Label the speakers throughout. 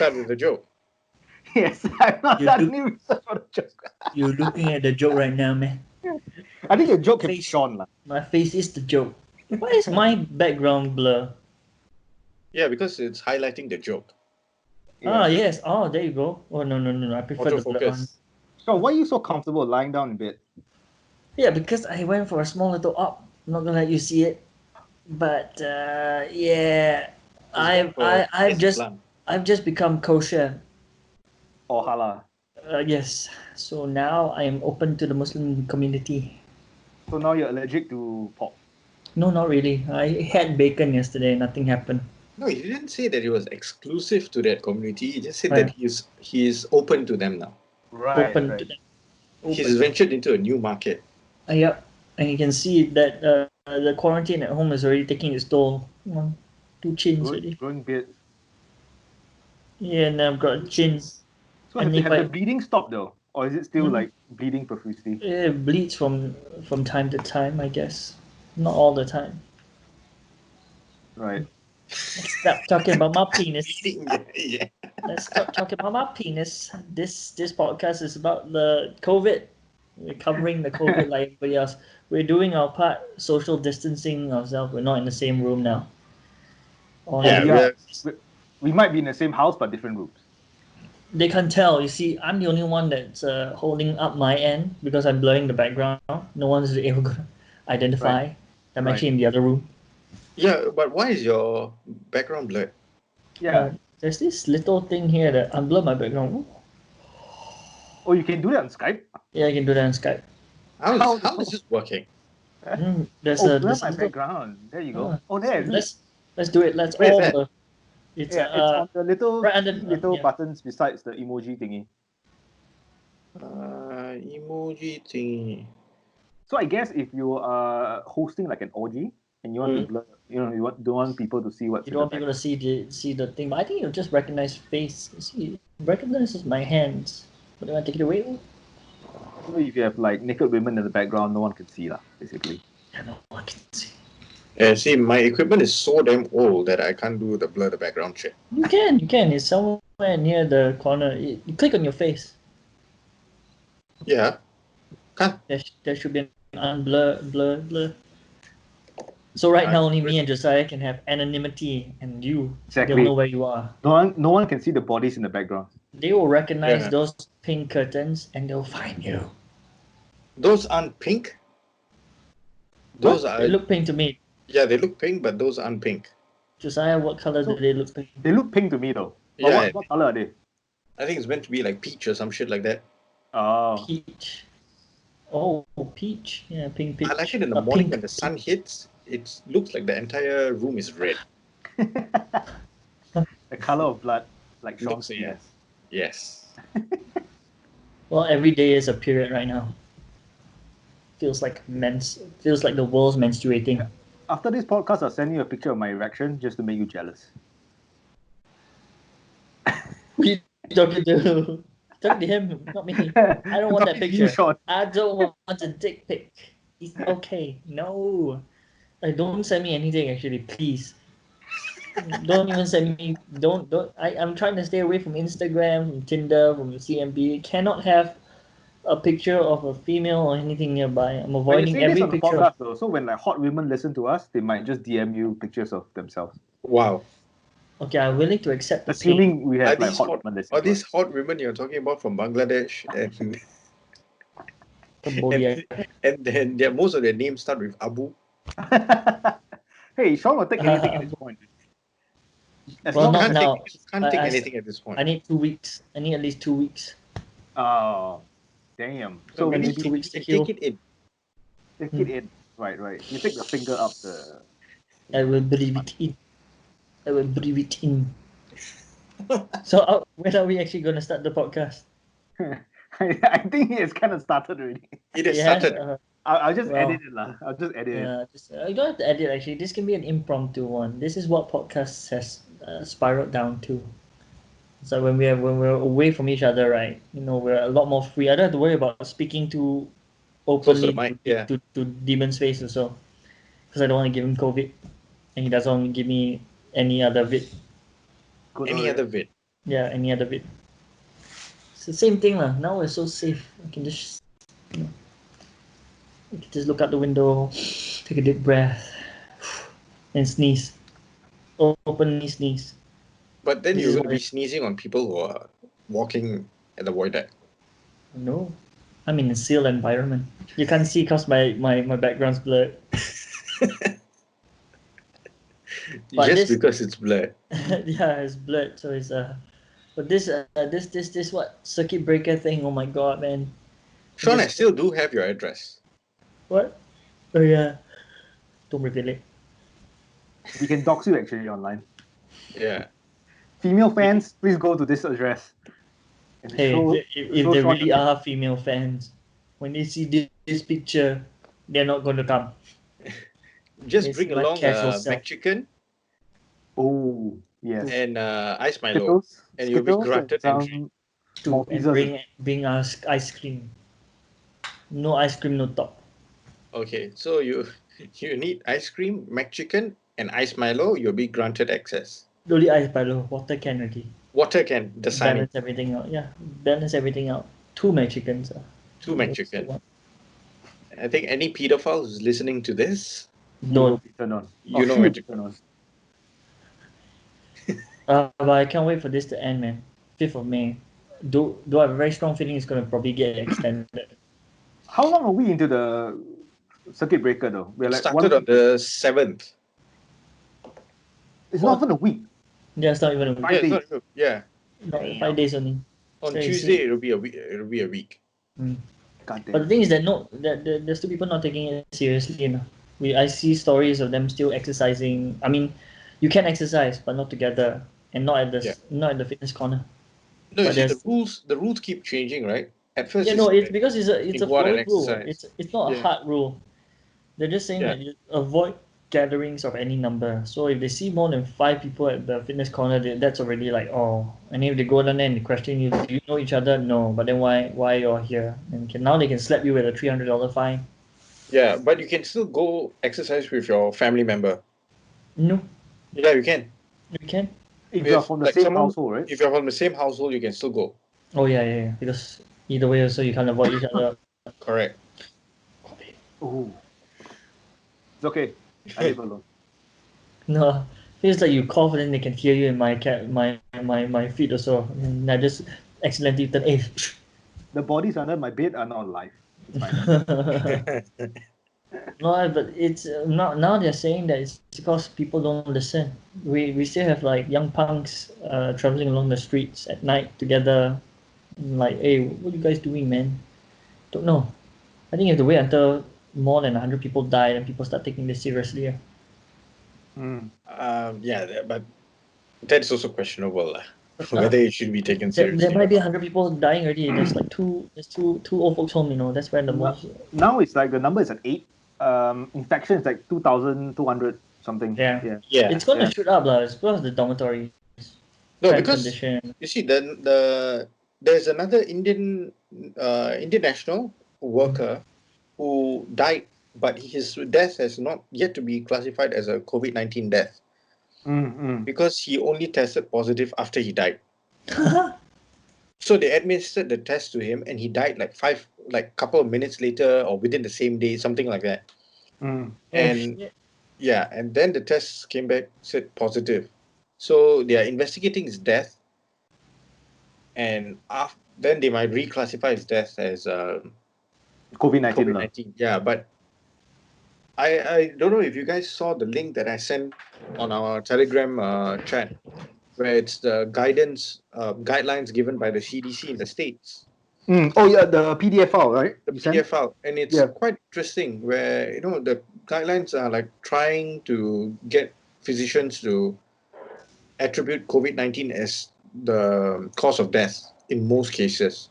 Speaker 1: start with the joke.
Speaker 2: Yes, I've not done any research for the joke.
Speaker 3: You're looking at the joke right now, man.
Speaker 2: I think the joke can be
Speaker 3: Face.
Speaker 2: Shaun lah.
Speaker 3: My face is the joke. Why is my background blur?
Speaker 1: Yeah, because it's highlighting the joke.
Speaker 3: Ah, yes. Oh, there you go. Oh, no. I prefer the blur one.
Speaker 1: Autofocus.
Speaker 2: So why are you so comfortable lying down in bed?
Speaker 3: Yeah, because I went for a small little up. I'm not gonna let you see it, but yeah, I've just become kosher.
Speaker 2: Or halal?
Speaker 3: Yes. So now I am open to the Muslim community.
Speaker 2: So now you're allergic to pork?
Speaker 3: No, not really. I had bacon yesterday. Nothing happened.
Speaker 1: No, he didn't say that he was exclusive to that community. He just said
Speaker 3: Right.
Speaker 1: that he is open to them now.
Speaker 2: Right.
Speaker 3: Open to them.
Speaker 1: He's ventured into a new market.
Speaker 3: Yep. And you can see that the quarantine at home is already taking its toll. 1, 2 chins already.
Speaker 2: Growing beards.
Speaker 3: Yeah, and I've got chins.
Speaker 2: So
Speaker 3: And
Speaker 2: have
Speaker 3: if
Speaker 2: the bleeding stopped though? Or is it still like bleeding profusely?
Speaker 3: It bleeds from time to time, I guess. Not all the time.
Speaker 2: Right.
Speaker 3: Let's stop talking about my penis.
Speaker 1: Yeah.
Speaker 3: Let's stop talking about my penis. This podcast is about the COVID. We're covering the COVID like everybody else. We're doing our part, social distancing ourselves. We're not in the same room now.
Speaker 2: We might be in the same house but different rooms.
Speaker 3: They can't tell. You see, I'm the only one that's holding up my end because I'm blurring the background. No one's able to identify.
Speaker 2: Right.
Speaker 3: I'm actually in the other room.
Speaker 1: Yeah, but why is your background blurred?
Speaker 2: Yeah.
Speaker 3: There's this little thing here that unblur my background.
Speaker 2: Oh, you can do that on Skype?
Speaker 3: Yeah, I can do that on Skype.
Speaker 1: How is this working?
Speaker 3: There's
Speaker 2: blur
Speaker 3: there's
Speaker 2: my
Speaker 3: a little,
Speaker 2: background. There you go. There.
Speaker 3: let's do it. Let's
Speaker 1: Where's
Speaker 3: all
Speaker 1: that?
Speaker 3: blur. It's
Speaker 2: It's on the little
Speaker 3: right under,
Speaker 2: little
Speaker 3: yeah.
Speaker 2: buttons besides the emoji thingy.
Speaker 1: Emoji thingy.
Speaker 2: So I guess if you are hosting like an orgy and you want to blur, don't want people to see what's
Speaker 3: You don't want people to see the thing, but I think it'll just recognize face. See, it recognizes my hands. But do I take it away?
Speaker 2: So if you have like naked women in the background, no one can see lah, basically.
Speaker 3: Yeah, no one can see.
Speaker 1: Yeah, see, my equipment is so damn old that I can't do the blur the background shit.
Speaker 3: You can. It's somewhere near the corner. You click on your face.
Speaker 1: Yeah. Can't.
Speaker 3: There should be an blur. So right now only me and Josiah can have anonymity, and you
Speaker 2: Exactly.
Speaker 3: they'll know where you are.
Speaker 2: No one can see the bodies in the background.
Speaker 3: They will recognize those pink curtains and they'll find you.
Speaker 1: Those aren't pink.
Speaker 3: They look pink to me.
Speaker 1: Yeah, they look pink, but those aren't pink.
Speaker 3: Josiah, what color do they look pink?
Speaker 2: They look pink to me though. But
Speaker 1: Yeah.
Speaker 2: what color are they?
Speaker 1: I think it's meant to be like peach or some shit like that.
Speaker 2: Oh.
Speaker 3: Peach. Oh, peach. Yeah, pink peach.
Speaker 1: I like it in the morning when the sun hits. It looks like the entire room is red.
Speaker 2: The color of blood, like Shaun says.
Speaker 1: Yeah. Yes.
Speaker 3: Well, every day is a period right now. Feels like the world's menstruating.
Speaker 2: After this podcast, I'll send you a picture of my erection just to make you jealous.
Speaker 3: We talking to him, not me. I don't want that picture. I don't want a dick pic. It's okay. No. Don't send me anything actually, please. Don't even send me. Don't. I'm trying to stay away from Instagram, from Tinder, from CMB. Cannot have a picture of a female or anything nearby. I'm avoiding every picture.
Speaker 2: Podcast, though, so when like hot women listen to us, they might just DM you pictures of themselves.
Speaker 1: Wow.
Speaker 3: Okay, I'm willing to accept the
Speaker 2: assuming we have like hot women listening.
Speaker 1: Are these hot women you're talking about from Bangladesh and
Speaker 3: Cambodia?
Speaker 1: and then most of their names start with Abu.
Speaker 2: Hey, Shaun will take anything at this point.
Speaker 3: Not now.
Speaker 1: Can't take anything at this point.
Speaker 3: I need 2 weeks. I need at least 2 weeks.
Speaker 2: Oh, damn.
Speaker 1: So
Speaker 3: we
Speaker 1: maybe
Speaker 3: 2 weeks to
Speaker 1: take
Speaker 3: heal.
Speaker 1: it in.
Speaker 2: Take it in. Right. You take the finger up the...
Speaker 3: I will breathe it in. I will breathe it in. So when are we actually going to start the podcast?
Speaker 2: I think it's kind of started already.
Speaker 1: It has started.
Speaker 2: I'll just edit it lah. I'll just edit it.
Speaker 3: You don't have to edit actually. This can be an impromptu one. This is what podcasts has spiraled down to. So when we're away from each other, right? We're a lot more free. I don't have to worry about speaking too openly to Demon's face or so, because I don't want to give him COVID, and he doesn't want to give me any other vid.
Speaker 1: Any other vid.
Speaker 3: Yeah, any other bit. It's the same thing lah. Now we're so safe. I can just, you know, you can just look out the window, take a deep breath, and sneeze. Openly sneeze.
Speaker 1: But then
Speaker 3: This
Speaker 1: you're
Speaker 3: is
Speaker 1: going to
Speaker 3: what
Speaker 1: be sneezing on people who are walking at the void deck.
Speaker 3: No, I'm in a sealed environment. You can't see because my background's blurred. But
Speaker 1: Just
Speaker 3: this,
Speaker 1: because it's blurred.
Speaker 3: yeah, it's blurred. So it's but this what circuit breaker thing. Oh my god, man!
Speaker 1: Shaun, I
Speaker 3: Just
Speaker 1: still do have your address.
Speaker 3: what? Oh yeah, don't reveal it.
Speaker 2: We can dox you actually online.
Speaker 1: Yeah.
Speaker 2: Female fans, please go to this address. And
Speaker 3: Hey,
Speaker 2: show,
Speaker 3: if
Speaker 2: show
Speaker 3: there
Speaker 2: Shaun
Speaker 3: really are female fans, when they see this picture, they're not going to come.
Speaker 1: Just
Speaker 3: It's
Speaker 1: bring
Speaker 3: my
Speaker 1: along
Speaker 3: casual
Speaker 1: a
Speaker 3: self.
Speaker 1: McChicken
Speaker 2: Oh, yes.
Speaker 1: and ice Milo,
Speaker 2: Skittles,
Speaker 1: and you'll be
Speaker 2: Skittles, and
Speaker 1: granted entry.
Speaker 2: some
Speaker 3: To and
Speaker 2: Maltesers.
Speaker 3: bring us ice cream. No ice cream, no top.
Speaker 1: Okay, so you need ice cream, McChicken, and ice Milo. You'll be granted access.
Speaker 3: Only ice by the water can already.
Speaker 1: Water can, the signage.
Speaker 3: Balance everything out. Yeah, balance everything out. Two McChickens.
Speaker 1: Two McChicken. I think any pedophile who's listening to this,
Speaker 3: Don't.
Speaker 2: Turn on.
Speaker 1: you know
Speaker 2: she
Speaker 1: where
Speaker 2: will
Speaker 1: to
Speaker 2: turn on.
Speaker 3: But I can't wait for this to end, man. 5th of May. Do I have a very strong feeling it's gonna probably get extended.
Speaker 2: How long are we into the circuit breaker though? We're
Speaker 1: It
Speaker 2: like
Speaker 1: started on the 7th.
Speaker 2: It's not even a week.
Speaker 3: Yeah, it's not even a week.
Speaker 1: Yeah, it's not even, yeah.
Speaker 3: No, 5 days only.
Speaker 1: On
Speaker 3: So you
Speaker 1: Tuesday,
Speaker 3: see-
Speaker 1: it'll be a week. It'll be a week.
Speaker 2: God
Speaker 3: But the
Speaker 2: damn.
Speaker 3: thing is that there's still people not taking it seriously. You know, I see stories of them still exercising. I mean, you can exercise, but not together, and not at the fitness corner.
Speaker 1: No, you
Speaker 3: But
Speaker 1: see
Speaker 3: there's
Speaker 1: the rules keep changing, right? At first,
Speaker 3: yeah, no, it's
Speaker 1: like,
Speaker 3: because
Speaker 1: you
Speaker 3: it's
Speaker 1: can
Speaker 3: a
Speaker 1: go out and
Speaker 3: fluid rule.
Speaker 1: exercise.
Speaker 3: It's not a
Speaker 1: Yeah.
Speaker 3: hard rule. They're just saying
Speaker 1: Yeah.
Speaker 3: that you avoid gatherings of any number. So if they see more than 5 people at the fitness corner, that's already like oh. And if they go down there and they question you, do you know each other? No. But then why you're here? And now they can slap you with a $300 fine.
Speaker 1: Yeah, but you can still go exercise with your family member.
Speaker 3: No,
Speaker 1: Yeah, you can.
Speaker 3: you can.
Speaker 2: If you're from the same household, right?
Speaker 1: If you're from the same household, you can still go.
Speaker 3: Oh yeah. Because either way, also you can't avoid each other.
Speaker 1: Correct.
Speaker 2: Oh. It's okay. I live alone.
Speaker 3: No, feels like you cough and then they can hear you in my feet also. And I just accidentally turn. Hey.
Speaker 2: The bodies under my bed are not alive. It's fine.
Speaker 3: No, but it's now they're saying that it's because people don't listen. We still have like young punks traveling along the streets at night together. Like, hey, what are you guys doing, man? Don't know. I think you have to wait until more than 100 people die and people start taking this seriously.
Speaker 1: Yeah, but that's also questionable, whether it should be taken seriously.
Speaker 3: There might be 100 people dying already. There's like two old folks home. You know, that's where the most.
Speaker 2: Now it's like the number is at 8. Infection is like 2,200 something.
Speaker 3: Yeah.
Speaker 1: Yeah.
Speaker 3: It's gonna shoot up, lah. It's because of the dormitories.
Speaker 1: No,
Speaker 3: Crime
Speaker 1: because
Speaker 3: condition.
Speaker 1: you see, there's another Indian national worker who died, but his death has not yet to be classified as a COVID-19 death because he only tested positive after he died. So they administered the test to him, and he died like couple of minutes later, or within the same day, something like that. And yeah, and then the tests came back, said positive. So they are investigating his death, and then they might reclassify his death as
Speaker 2: COVID-19.
Speaker 1: COVID-19. Yeah, but I don't know if you guys saw the link that I sent on our Telegram chat, where it's the guidelines given by the CDC in the States.
Speaker 2: Oh yeah, the PDF file, right?
Speaker 1: The PDF file, and it's quite interesting. Where the guidelines are like trying to get physicians to attribute COVID-19 as the cause of death in most cases.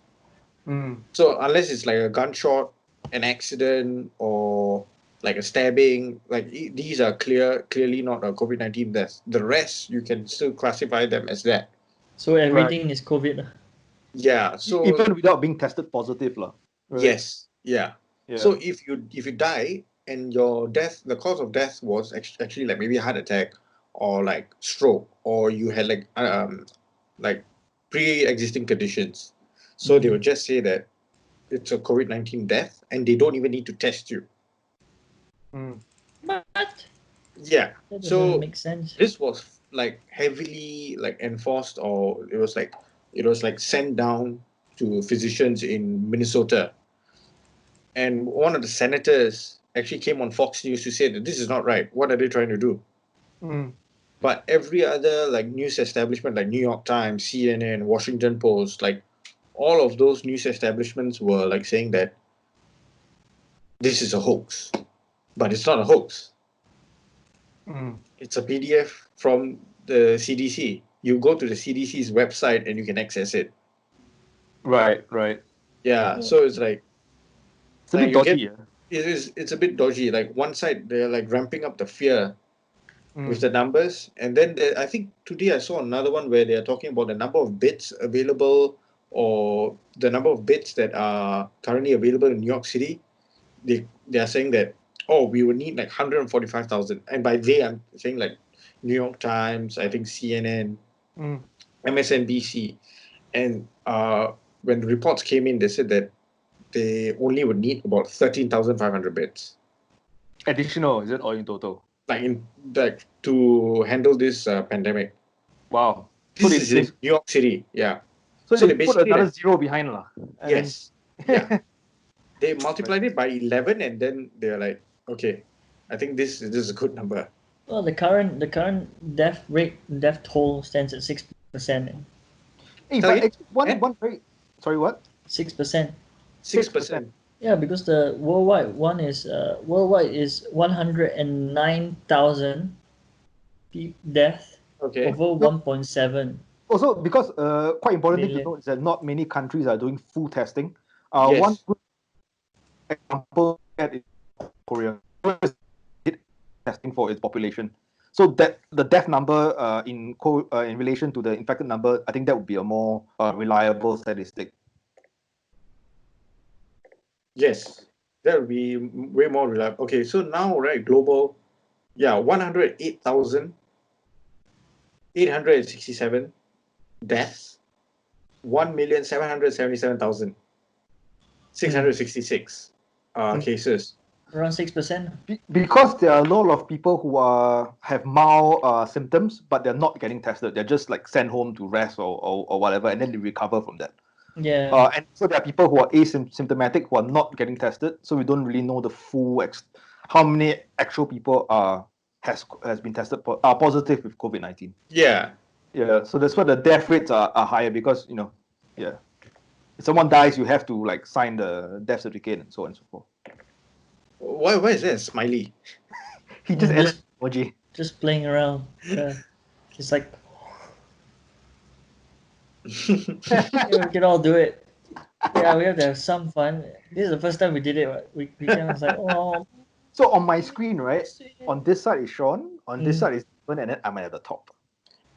Speaker 1: So unless it's like a gunshot, an accident, or like a stabbing, like these are clearly not a COVID-19 death. The rest you can still classify them as that.
Speaker 3: So everything is COVID.
Speaker 1: Yeah. So
Speaker 2: even without being tested positive, right?
Speaker 1: Yes. Yeah. So if you die and your death, the cause of death was actually like maybe a heart attack or like stroke, or you had like pre-existing conditions. So they would just say that it's a COVID-19 death, and they don't even need to test you.
Speaker 3: What?
Speaker 1: Yeah.
Speaker 3: That
Speaker 1: So
Speaker 3: doesn't make sense.
Speaker 1: this was like heavily like enforced, or it was like sent down to physicians in Minnesota. And one of the senators actually came on Fox News to say that this is not right. What are they trying to do? But every other like news establishment, like New York Times, CNN, Washington Post, like all of those news establishments were like saying that this is a hoax, but it's not a hoax. It's a PDF from the CDC. You go to the CDC's website and you can access it.
Speaker 2: Right.
Speaker 1: Yeah, so it's like
Speaker 2: It's a bit dodgy.
Speaker 1: it's a bit dodgy. Like one side they're like ramping up the fear with the numbers, and then I think today I saw another one where they're talking about the number of beds available, or the number of beds that are currently available in New York City. They are saying that, oh, we would need like 145,000, and by they I'm saying like New York Times, I think CNN, MSNBC, and when the reports came in, they said that they only would need about 13,500 beds.
Speaker 2: Additional, is it, or in total?
Speaker 1: Like to handle this pandemic.
Speaker 2: Wow.
Speaker 1: This is in New York City, yeah.
Speaker 2: So they put another zero behind lah.
Speaker 1: Yes. Yeah. They multiplied it by 11, and then they're like, okay, I think this is a good number.
Speaker 3: Well, the current death toll stands at 6%.
Speaker 2: Hey, but one very sorry, what?
Speaker 3: 6%.
Speaker 1: 6%.
Speaker 3: Yeah, because the worldwide is 109,000 deaths over 1.7.
Speaker 2: Also, because quite important thing to note is that not many countries are doing full testing.
Speaker 1: Yes.
Speaker 2: One good example is Korea testing for its population. So that the death number in relation to the infected number, I think that would be a more reliable statistic.
Speaker 1: Yes, that would be way more reliable. Okay, so now, right, global, 108,867 deaths, 1,777,666 cases.
Speaker 3: Around 6%.
Speaker 2: Because there are a lot of people who have mild symptoms, but they're not getting tested. They're just like sent home to rest or whatever, and then they recover from that.
Speaker 3: Yeah.
Speaker 2: And so there are people who are asymptomatic who are not getting tested, so we don't really know the full how many actual people has been tested positive with COVID-19.
Speaker 1: Yeah.
Speaker 2: Yeah. So that's why the death rates are higher, because if someone dies, you have to like sign the death certificate and so on and so forth.
Speaker 1: Why is there a smiley?
Speaker 2: He just added emoji.
Speaker 3: Just playing around. Yeah. It's like we can all do it. Yeah, we have to have some fun. This is the first time we did it. Right? We was like, oh.
Speaker 2: So on my screen, right, on this side is Shaun, on this side is Stephen, and then I'm at the top.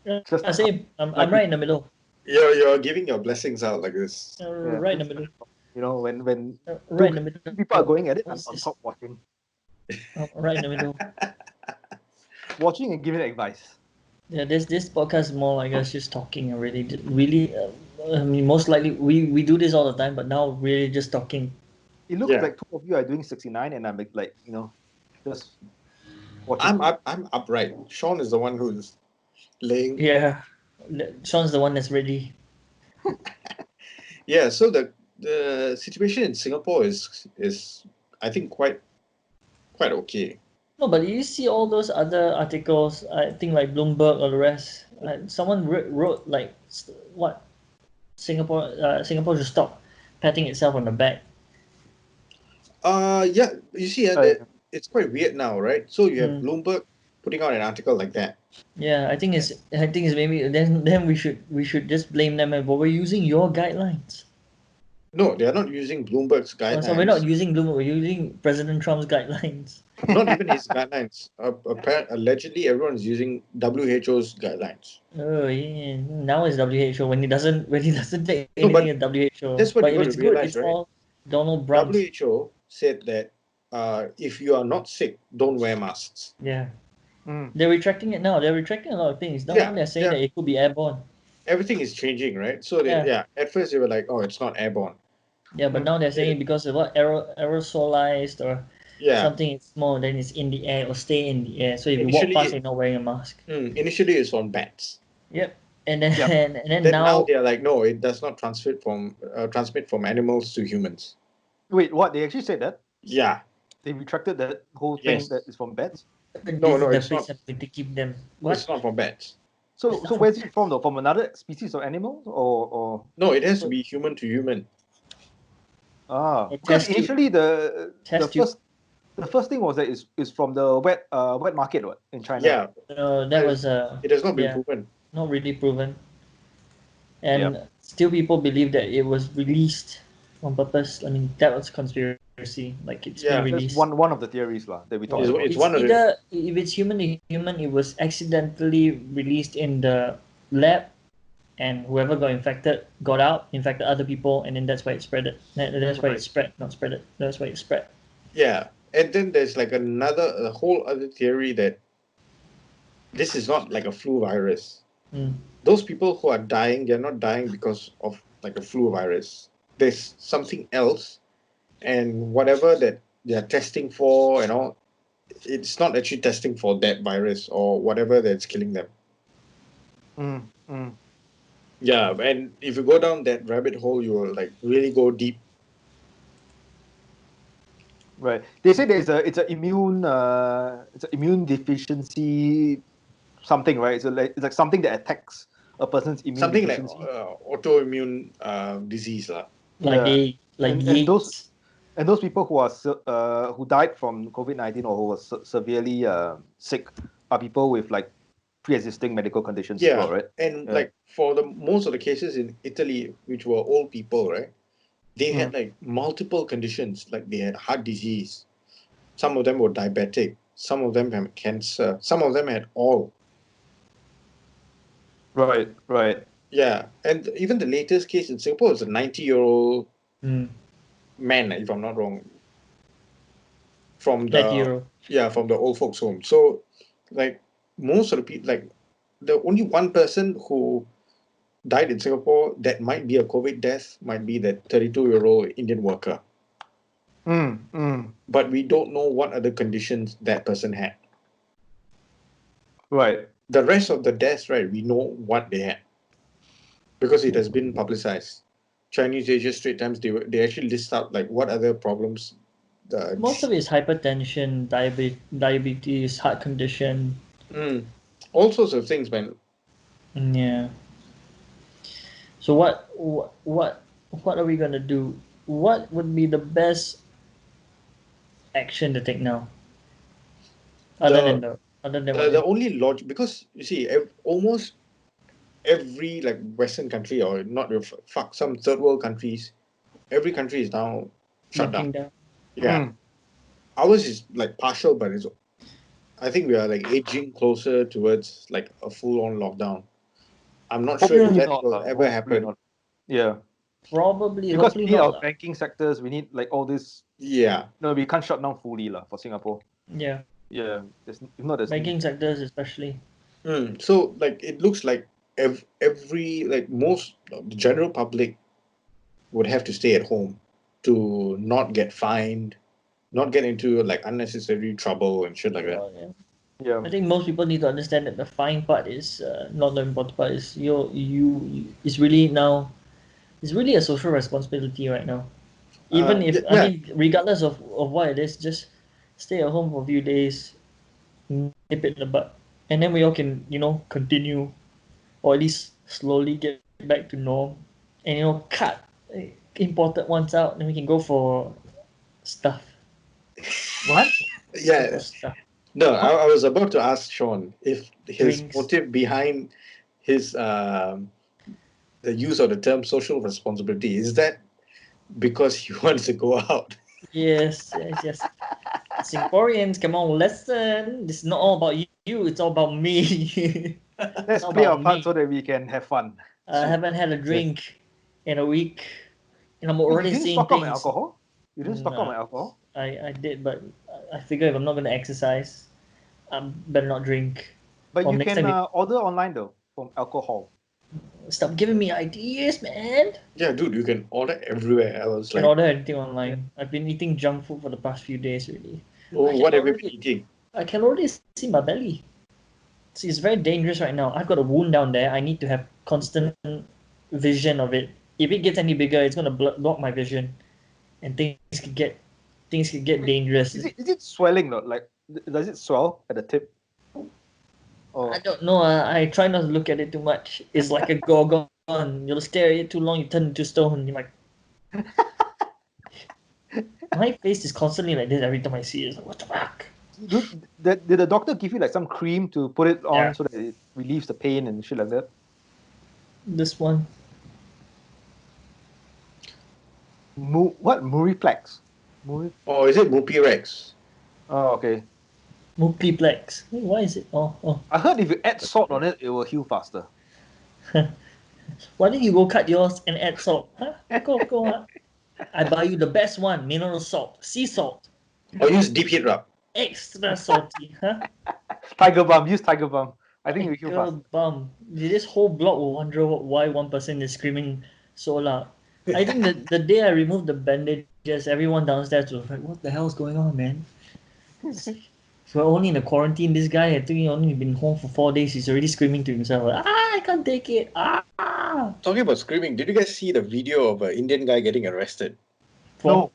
Speaker 3: Just same. I'm right in the middle.
Speaker 1: You're giving your blessings out like this.
Speaker 3: Right in the middle.
Speaker 2: When
Speaker 3: right in the middle.
Speaker 2: People are going at it, I'm on top watching.
Speaker 3: Right in the middle.
Speaker 2: Watching and giving advice.
Speaker 3: Yeah, this podcast is more like us just talking already. Really, I mean, most likely we do this all the time, but now really just talking.
Speaker 2: It looks like two of you are doing 69, and I'm like, just watching.
Speaker 1: I'm upright. Shaun is the one who's laying.
Speaker 3: Yeah, Shaun's the one that's ready.
Speaker 1: Yeah, so the situation in Singapore is I think quite okay.
Speaker 3: No, but you see all those other articles, I think like Bloomberg or the rest. Someone wrote like what Singapore should stop patting itself on the back.
Speaker 1: Yeah, you see, it's quite weird now, right? So you have Bloomberg putting out an article like that.
Speaker 3: Yeah, I think it's maybe then we should just blame them, but we're using your guidelines.
Speaker 1: No, they are not using Bloomberg's guidelines.
Speaker 3: So we're not using Bloomberg, we're using President Trump's guidelines.
Speaker 1: Not even his guidelines. Allegedly, everyone is using WHO's guidelines.
Speaker 3: Oh yeah, now it's WHO when he doesn't take anything at WHO.
Speaker 1: That's what
Speaker 3: but
Speaker 1: you
Speaker 3: if
Speaker 1: got
Speaker 3: it's
Speaker 1: to
Speaker 3: good,
Speaker 1: realize,
Speaker 3: it's
Speaker 1: right?
Speaker 3: all Donald Trump.
Speaker 1: WHO said that if you are not sick, don't wear masks.
Speaker 3: Yeah. They're retracting it now. They're retracting a lot of things. Now they're saying that it could be airborne.
Speaker 1: everything is changing, right? So at first they were like, oh, it's not airborne.
Speaker 3: Yeah, but now they're saying because of what aerosolized or something is small, then it's in the air or stay in the air. So if you walk past, you're not wearing a mask.
Speaker 1: Initially it's on bats.
Speaker 3: Yep. And then and then
Speaker 1: Then
Speaker 3: now
Speaker 1: they are like, no, it does not transmit from animals to humans.
Speaker 2: Wait, what? They actually said that?
Speaker 1: Yeah.
Speaker 2: They retracted that whole thing that is from bats?
Speaker 1: No,
Speaker 3: this
Speaker 1: it's
Speaker 3: is the
Speaker 1: not.
Speaker 3: place to keep them. What?
Speaker 1: It's not from bats.
Speaker 2: So where's it from though? From another species of animal or?
Speaker 1: No, it has to be human to human.
Speaker 2: Because initially the first thing was that is from the wet market in China.
Speaker 1: Yeah.
Speaker 3: That was
Speaker 1: it has not been proven.
Speaker 3: Not really proven. And still people believe that it was released on purpose. I mean, that was conspiracy. Like it's been released.
Speaker 2: That's one of the theories that we talked about.
Speaker 3: It's either if it's human to human, it was accidentally released in the lab, and whoever got infected got out, infected other people, and then that's why it spread it. That's why it spread, not spread it. That's why it spread.
Speaker 1: Yeah, and then there's like a whole other theory that this is not like a flu virus. Those people who are dying, they're not dying because of like a flu virus. There's something else, and whatever that they are testing for and all, it's not actually testing for that virus or whatever that's killing them. Yeah, and if you go down that rabbit hole, you will like really go deep.
Speaker 2: Right. They say it's an immune deficiency something, right? It's like something that attacks a person's immune
Speaker 1: something
Speaker 2: deficiency.
Speaker 1: like autoimmune disease lah.
Speaker 2: And those people who are who died from COVID-19 or who were severely sick are people with like pre-existing medical conditions as well, right?
Speaker 1: And like for the most of the cases in Italy, which were old people, right? They had like multiple conditions, like they had heart disease. Some of them were diabetic. Some of them had cancer. Some of them had all.
Speaker 2: Right.
Speaker 1: Yeah, and even the latest case in Singapore is a 90-year-old man, if I'm not wrong, from the old folks home. So, like most of the people, like the only one person who died in Singapore that might be a COVID death might be that 32-year-old Indian worker. But we don't know what other conditions that person had.
Speaker 2: Right.
Speaker 1: The rest of the deaths, right, we know what they had because it has been publicized. Chinese Asia Straits Times, they actually list out like what other problems.
Speaker 3: Most of it is hypertension, diabetes, heart condition.
Speaker 1: All sorts of things, man.
Speaker 3: Yeah. So what are we gonna do? What would be the best action to take now?
Speaker 1: The only logic, because you see, almost every like Western country or not, some third world countries, every country is now shut down. Yeah, ours is like partial, but I think we are like edging closer towards like a full-on lockdown. I'm not sure if that will ever happen.
Speaker 2: Yeah.
Speaker 3: Probably.
Speaker 2: Because we need our banking sectors, we need like all this.
Speaker 1: Yeah.
Speaker 2: No, we can't shut down fully for Singapore.
Speaker 3: Yeah.
Speaker 2: Yeah.
Speaker 3: Banking sectors especially.
Speaker 1: So like it looks like every like most the general public would have to stay at home to not get fined, not get into like unnecessary trouble and shit like that.
Speaker 2: Yeah.
Speaker 3: I think most people need to understand that the fine part is not the important part. Is it's really now. It's really a social responsibility right now. Even if I mean, regardless of what it is, just stay at home for a few days, nip it in the butt, and then we all can continue, or at least slowly get back to norm, and cut imported ones out, then we can go for stuff.
Speaker 2: What?
Speaker 1: Yeah. No, I was about to ask Shaun if his motive behind his the use of the term social responsibility is that because he wants to go out.
Speaker 3: Yes. Singaporeans, come on, listen. It's not all about you. It's all about me.
Speaker 2: Let's play our part so that we can have fun.
Speaker 3: I haven't had a drink in a week, and I'm already seeing things.
Speaker 2: You didn't stock up on alcohol? You didn't stock up on alcohol?
Speaker 3: I did, but I figure if I'm not going to exercise, I better not drink.
Speaker 2: But you can order online though from alcohol.
Speaker 3: Stop giving me ideas, man.
Speaker 1: Yeah, dude, you can order everywhere. I was
Speaker 3: I can
Speaker 1: like,
Speaker 3: order anything online. I've been eating junk food for the past few days already.
Speaker 1: oh,
Speaker 3: I can
Speaker 1: what have you been
Speaker 3: already,
Speaker 1: eating?
Speaker 3: I can already see my belly. See, it's very dangerous right now. I've got a wound down there. I need to have constant vision of it. If it gets any bigger, it's gonna block my vision, and things could get dangerous.
Speaker 2: Is it swelling though? Like, does it swell at the tip?
Speaker 3: I don't know. I try not to look at it too much. It's like a gorgon. You'll stare at it too long, you turn into stone. You're like, my face is constantly like this every time I see it. It's like, what the fuck?
Speaker 2: Did the doctor give you like some cream to put it on
Speaker 3: Yeah.
Speaker 2: so that it relieves the pain and shit like that?
Speaker 3: This one.
Speaker 2: What? Muriplex?
Speaker 1: Oh, is it Mupirex?
Speaker 2: Oh, okay.
Speaker 3: Multiplex. Wait, why is it? Oh.
Speaker 2: I heard if you add salt on it, it will heal faster.
Speaker 3: Why don't you go cut yours and add salt? Huh? Go. Huh? I buy you the best one, mineral salt, sea salt,
Speaker 1: Or use deep heat rub?
Speaker 3: extra salty, huh?
Speaker 2: Tiger Balm. Use Tiger Balm. I think it will heal
Speaker 3: Tiger
Speaker 2: faster.
Speaker 3: Balm. This whole block will wonder why one person is screaming so loud. I think that the day I removed the bandages, everyone downstairs was like, "What the hell is going on, man?" We're only in a quarantine. This guy, I think he only been home for 4 days. He's already screaming to himself, like, "Ah, I can't take it! Ah!"
Speaker 1: Talking about screaming, did you guys see the video of an Indian guy getting arrested?
Speaker 2: No.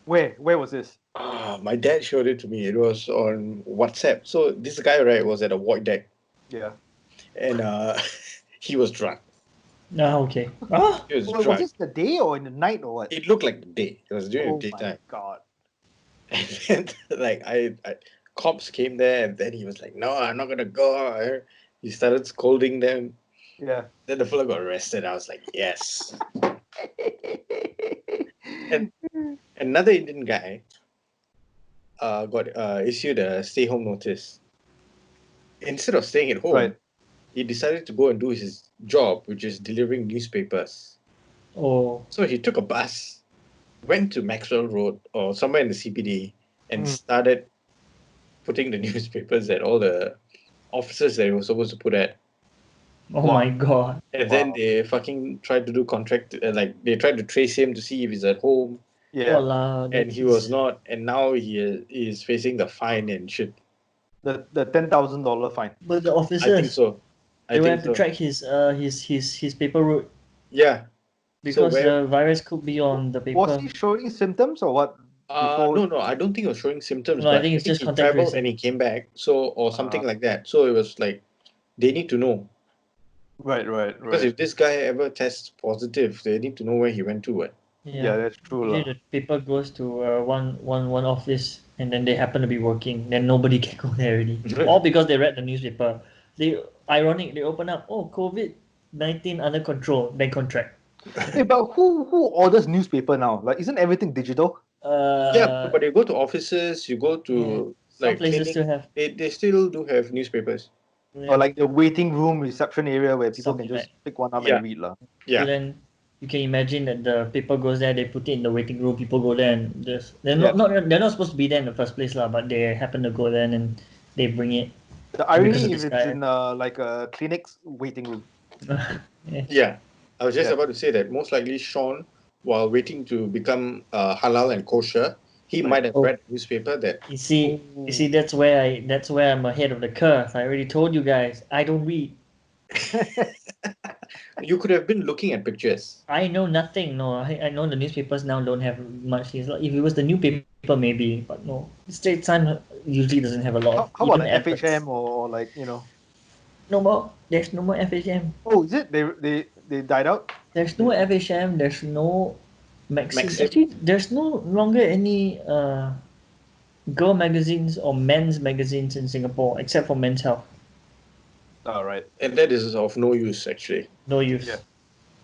Speaker 2: Where was this?
Speaker 1: My dad showed it to me. It was on WhatsApp. So this guy, right, was at a void deck,
Speaker 2: Yeah.
Speaker 1: and he was drunk.
Speaker 3: Ah, okay. Ah,
Speaker 1: He was
Speaker 2: Was
Speaker 1: drunk.
Speaker 2: this the day or in the night or what?
Speaker 1: It looked like the day. It was during
Speaker 2: Oh
Speaker 1: the
Speaker 2: my
Speaker 1: daytime.
Speaker 2: god.
Speaker 1: And then, like, I cops came there, and then he was like, "No, I'm not gonna go." He started scolding them.
Speaker 2: Yeah.
Speaker 1: Then the fella got arrested. I was like, "Yes." And another Indian guy got issued a stay-home notice. Instead of staying at home,
Speaker 2: Right.
Speaker 1: he decided to go and do his job, which is delivering newspapers.
Speaker 3: oh,
Speaker 1: So he took a bus, went to Maxwell Road or somewhere in the CBD, and
Speaker 2: Mm.
Speaker 1: started putting the newspapers at all the offices that he was supposed to put at.
Speaker 3: oh my god.
Speaker 1: And then
Speaker 2: Wow.
Speaker 1: they fucking tried to do contract, like they tried to trace him to see if he's at home,
Speaker 2: Yeah.
Speaker 3: Walao,
Speaker 1: and he was not. And now he is facing the fine and shit.
Speaker 2: The $10,000 fine.
Speaker 3: But the
Speaker 1: I think
Speaker 3: officers,
Speaker 1: so.
Speaker 3: they will have to track his paper route
Speaker 1: Yeah.
Speaker 3: because
Speaker 1: where?
Speaker 3: the virus could be on the paper.
Speaker 2: Was he showing symptoms or what? Before?
Speaker 1: No, I don't think he was showing symptoms,
Speaker 3: No, I
Speaker 1: but
Speaker 3: think it's just
Speaker 1: he
Speaker 3: contact
Speaker 1: traveled
Speaker 3: tracing.
Speaker 1: and he came back, or something
Speaker 2: Ah.
Speaker 1: like that. So it was like they need to know,
Speaker 2: Right.
Speaker 1: because if this guy ever tests positive, they need to know where he went to. What?
Speaker 2: Yeah, that's true.
Speaker 3: Usually the paper goes to one office and then they happen to be working. Then nobody can go there already. All because they read the newspaper. They open up. Oh, COVID-19 under control. Then contract.
Speaker 2: Hey, but who orders newspaper now? Like, isn't everything digital?
Speaker 1: Yeah, but you go to offices, you go to
Speaker 3: some
Speaker 1: like
Speaker 3: places
Speaker 1: clinic,
Speaker 3: still have.
Speaker 1: they still do have newspapers.
Speaker 2: Or like the waiting room, reception area where people
Speaker 3: Something
Speaker 2: can just
Speaker 3: like-
Speaker 2: pick one up
Speaker 1: Yeah.
Speaker 2: and read lah.
Speaker 1: Yeah.
Speaker 3: So then you can imagine that the paper goes there. They put it in the waiting room. People go there and just they're
Speaker 2: Yeah.
Speaker 3: they're not supposed to be there in the first place lah. But they happen to go there and then they bring it.
Speaker 2: The
Speaker 3: Because
Speaker 2: irony
Speaker 3: of
Speaker 2: if
Speaker 3: this
Speaker 2: it's
Speaker 3: guy.
Speaker 2: in like a clinic's waiting room.
Speaker 1: Yeah. I was just
Speaker 2: Yeah.
Speaker 1: about to say that most likely Shaun, while waiting to become halal and kosher, he
Speaker 2: Right.
Speaker 1: might have
Speaker 3: Oh.
Speaker 1: read a newspaper that
Speaker 3: You see, that's where I'm ahead of the curve. I already told you guys, I don't read.
Speaker 1: you could have been looking at pictures.
Speaker 3: I know nothing. No, I know the newspapers now don't have much. It's like, if it was the new paper, maybe, but no. Straits Times usually doesn't have a lot.
Speaker 2: How about
Speaker 3: even
Speaker 2: like
Speaker 3: adverts.
Speaker 2: FHM or like
Speaker 3: No more. There's no more FHM.
Speaker 2: Oh, is it they died out?
Speaker 3: There's no FHM. There's no Maxim.
Speaker 1: Maxim.
Speaker 3: Actually, there's no longer any girl magazines or men's magazines in Singapore except for Men's Health.
Speaker 2: Oh, right.
Speaker 1: And that is of no use actually.
Speaker 3: No use.
Speaker 2: Yeah.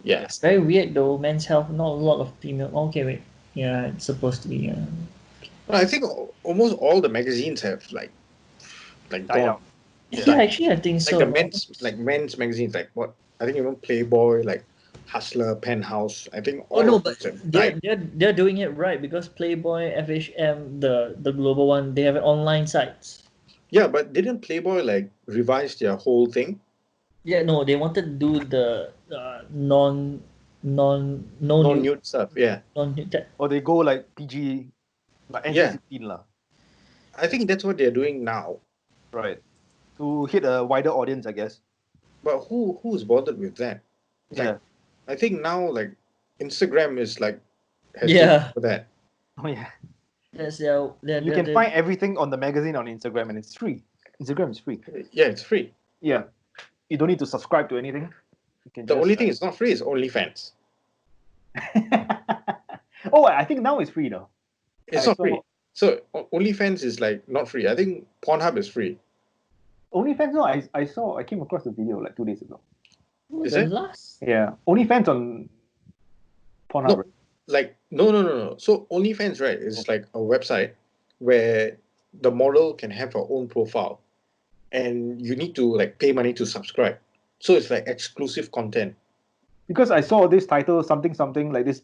Speaker 1: Yeah.
Speaker 3: It's very weird though. Men's Health, not a lot of female. Okay, wait. Yeah, it's supposed to be.
Speaker 1: I think almost all the magazines have like
Speaker 2: Died
Speaker 1: gone.
Speaker 2: out.
Speaker 3: Yeah, actually, I think
Speaker 1: Like
Speaker 3: so.
Speaker 1: the men's magazines, like what I think even Playboy, like Hustler, Penthouse. I think all
Speaker 3: Oh no,
Speaker 1: of
Speaker 3: but
Speaker 1: those have
Speaker 3: they're,
Speaker 1: died.
Speaker 3: they're doing it right because Playboy, FHM, the global one, they have online sites.
Speaker 1: Yeah, but didn't Playboy like revise their whole thing?
Speaker 3: Yeah, no, they wanted to do the no nude,
Speaker 1: nude stuff. Yeah,
Speaker 3: non nude.
Speaker 2: Or they go like PG, like
Speaker 1: yeah.
Speaker 2: NC-16 lah.
Speaker 1: I think that's what they're doing now.
Speaker 2: Right. To hit a wider audience, I guess.
Speaker 1: But who's bothered with that? Like,
Speaker 2: Yeah.
Speaker 1: I think now like Instagram is like has taken
Speaker 3: Yeah,
Speaker 1: over that.
Speaker 2: Oh yeah.
Speaker 3: that's
Speaker 2: You can find everything on the magazine on Instagram, and it's free. Instagram is free.
Speaker 1: Yeah, it's free.
Speaker 2: Yeah. You don't need to subscribe to anything. You can
Speaker 1: The
Speaker 2: just.
Speaker 1: only thing it's not free is OnlyFans.
Speaker 2: Oh, I think now it's free though.
Speaker 1: It's
Speaker 2: I
Speaker 1: not
Speaker 2: saw-
Speaker 1: free. So OnlyFans is like not free. I think Pornhub is free.
Speaker 2: OnlyFans, no, I came across the video like 2 days ago.
Speaker 1: Is
Speaker 3: the
Speaker 1: it?
Speaker 3: last.
Speaker 2: Yeah. OnlyFans on Pornhub.
Speaker 1: No,
Speaker 2: Right?
Speaker 1: like no. So OnlyFans, right, is like a website where the model can have her own profile, and you need to like pay money to subscribe. So it's like exclusive content.
Speaker 2: Because I saw this title, something like this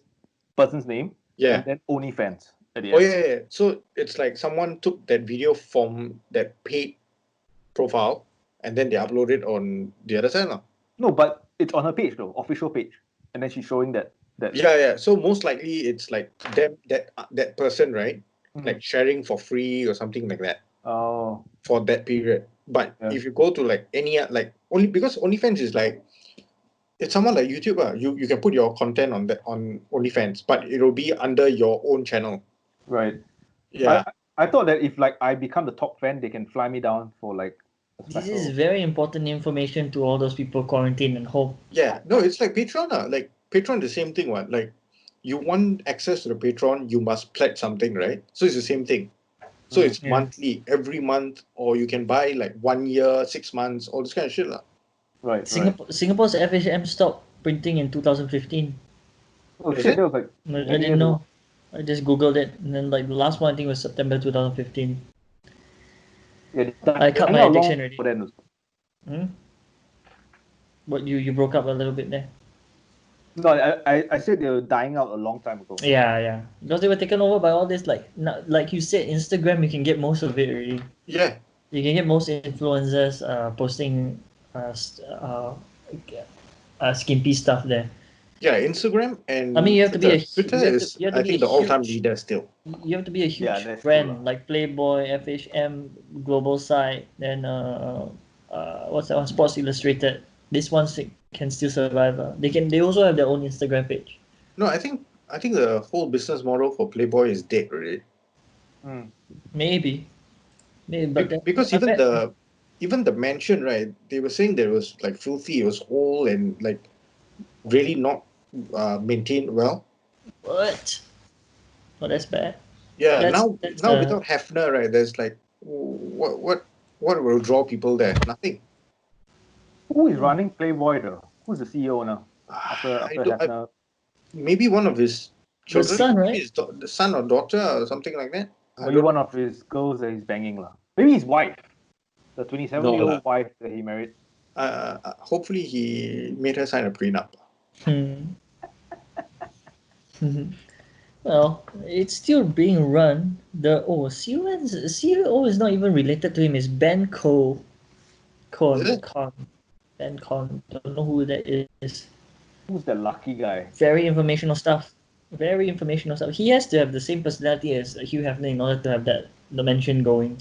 Speaker 2: person's name,
Speaker 1: Yeah.
Speaker 2: and then OnlyFans at the
Speaker 1: Oh
Speaker 2: end.
Speaker 1: yeah. So it's like someone took that video from that paid profile and then they upload it on the other side.
Speaker 2: No, but it's on her page though, official page, and then she's showing that.
Speaker 1: Yeah. So most likely it's like them that person, right?
Speaker 2: Mhm.
Speaker 1: Like sharing for free or something like that
Speaker 2: Oh.
Speaker 1: for that period. But
Speaker 2: Yeah.
Speaker 1: if you go to like any like only because OnlyFans is like it's someone like YouTube. You can put your content on that on OnlyFans, but it'll be under your own channel.
Speaker 2: Right.
Speaker 1: Yeah.
Speaker 2: I thought that if like I become the top fan, they can fly me down for like a
Speaker 3: This
Speaker 2: special.
Speaker 3: is very important information to all those people quarantined at home.
Speaker 1: Yeah. No, it's like Patreon. Like Patreon, the same thing. What like you want access to the Patreon, you must pledge something, right? So it's the same thing. So it's
Speaker 3: Yeah.
Speaker 1: monthly, every month, or you can buy like 1 year, 6 months, all this kind of shit.
Speaker 2: Right.
Speaker 3: Singapore's FHM stopped printing in 2015.
Speaker 2: Oh
Speaker 1: Is
Speaker 2: shit,
Speaker 1: it?
Speaker 2: that was like
Speaker 3: I
Speaker 2: many
Speaker 3: didn't
Speaker 2: years
Speaker 3: know.
Speaker 2: ago.
Speaker 3: I just googled it, and then like the last one I think was September 2015.
Speaker 2: Yeah,
Speaker 3: I cut
Speaker 2: dying
Speaker 3: my
Speaker 2: out long
Speaker 3: addiction already.
Speaker 2: for then.
Speaker 3: Hmm? But you broke up a little bit there.
Speaker 2: No, I said they were dying out a long time ago.
Speaker 3: Yeah, because they were taken over by all this like you said, Instagram. You can get most of it already.
Speaker 1: Yeah.
Speaker 3: You can get most influencers posting skimpy stuff there.
Speaker 1: Yeah, Instagram and
Speaker 3: I mean, you have to be
Speaker 1: Twitter is
Speaker 3: you have to
Speaker 1: I
Speaker 3: be
Speaker 1: think
Speaker 3: a
Speaker 1: the all-time
Speaker 3: huge
Speaker 1: leader still.
Speaker 3: you have to be a huge
Speaker 2: Yeah, that's true
Speaker 3: brand
Speaker 2: lah.
Speaker 3: like Playboy, FHM, Global Site, then what's that one? Sports Illustrated. This ones can still survive. They also have their own Instagram page.
Speaker 1: No, I think the whole business model for Playboy is dead already.
Speaker 3: Maybe, but
Speaker 1: Because even the mansion, right? They were saying that it was like filthy, it was old and like really not maintained well.
Speaker 3: what? Oh, that's bad.
Speaker 1: Yeah,
Speaker 3: That's
Speaker 1: now without Hefner, right? There's like what will draw people there? Nothing.
Speaker 2: Who is running Playboy though? Who's the CEO now? After
Speaker 1: I don't,
Speaker 2: Hefner.
Speaker 1: maybe one of his
Speaker 3: the
Speaker 1: children,
Speaker 3: son,
Speaker 1: maybe
Speaker 3: right?
Speaker 1: his the son or daughter or something like that. I
Speaker 2: Maybe
Speaker 1: don't
Speaker 2: one
Speaker 1: know.
Speaker 2: of his girls that he's banging lah. Maybe his wife, the 27-year-old
Speaker 1: lah.
Speaker 2: wife that he married.
Speaker 1: Hopefully he made her sign a prenup.
Speaker 3: Hmm. Well, it's still being run. The CEO is not even related to him. It's Ben
Speaker 1: Is it?
Speaker 3: Ben Con. Don't know who that is.
Speaker 2: Who's that lucky guy?
Speaker 3: Very informational stuff. Very informational stuff. He has to have the same personality as Hugh Hefner in order to have that the mention going.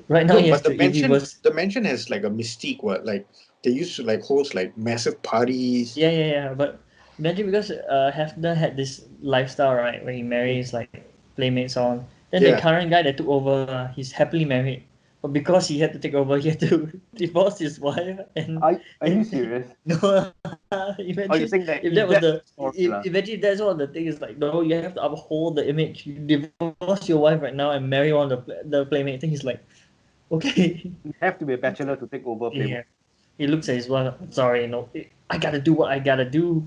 Speaker 3: Right now,
Speaker 1: No,
Speaker 3: he has
Speaker 1: but
Speaker 3: to. If he was,
Speaker 1: the mansion has like a mystique. What like they used to like host like massive parties.
Speaker 3: yeah. But imagine because Hefner had this lifestyle, right, where he marries like playmates on. Then the
Speaker 1: Yeah.
Speaker 3: current guy that took over, he's happily married, but because he had to take over, he had to divorce his wife. And
Speaker 2: Are you serious?
Speaker 3: no,
Speaker 2: Are you
Speaker 3: imagine
Speaker 2: saying that
Speaker 3: if that was the
Speaker 2: story lah?
Speaker 3: imagine that's one of the things. Like no, you have to uphold the image. You divorce your wife right now and marry one of the playmate. I think he's like, okay.
Speaker 2: You have to be a bachelor to take over Playboy.
Speaker 3: Yeah. He looks at his wife. Sorry, no, I gotta do what I gotta do.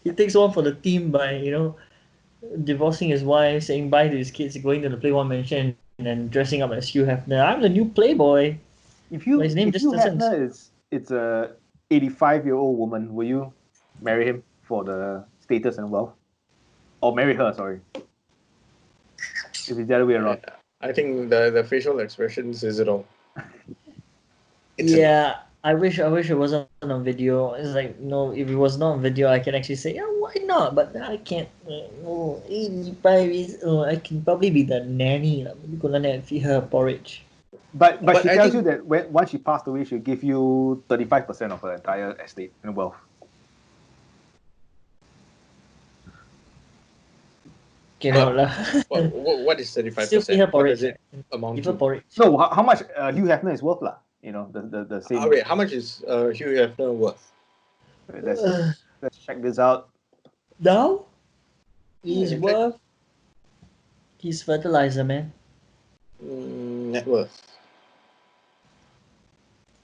Speaker 3: He takes one for the team by divorcing his wife, saying bye to his kids, going to the Playboy mansion, and then dressing up as Hugh Hefner. I'm the new Playboy.
Speaker 2: If you
Speaker 3: But his name
Speaker 2: if
Speaker 3: just
Speaker 2: you
Speaker 3: doesn't.
Speaker 2: Hefner it's a 85-year-old woman, will you marry him for the status and wealth, or marry her? Sorry, if it's the other way around.
Speaker 1: I think the facial expression says it all. It's
Speaker 3: Yeah, I wish it wasn't on video. It's like no, if it was not on video, I can actually say yeah, why not? But I can't. Oh, 85 is. Oh, I can probably be the nanny. Lah. Maybe go and feed her porridge.
Speaker 2: But
Speaker 1: but
Speaker 2: she
Speaker 1: I
Speaker 2: tells you
Speaker 1: think
Speaker 2: that once she passed away, she'll give you 35% of her entire estate and wealth.
Speaker 3: Cannot lah.
Speaker 1: what is
Speaker 3: Still feed her
Speaker 1: 35%? What
Speaker 3: porridge.
Speaker 1: does it
Speaker 3: Right?
Speaker 1: amount
Speaker 3: Give her
Speaker 1: to?
Speaker 3: porridge.
Speaker 2: No, how much Hugh Hefner is worth, lah? You know, the same.
Speaker 1: Wait, how much is Hugh Hefner worth?
Speaker 2: Let's check this out.
Speaker 3: Now
Speaker 1: Yeah,
Speaker 3: he's
Speaker 1: in fact,
Speaker 3: worth. He's fertilizer, man.
Speaker 1: net worth.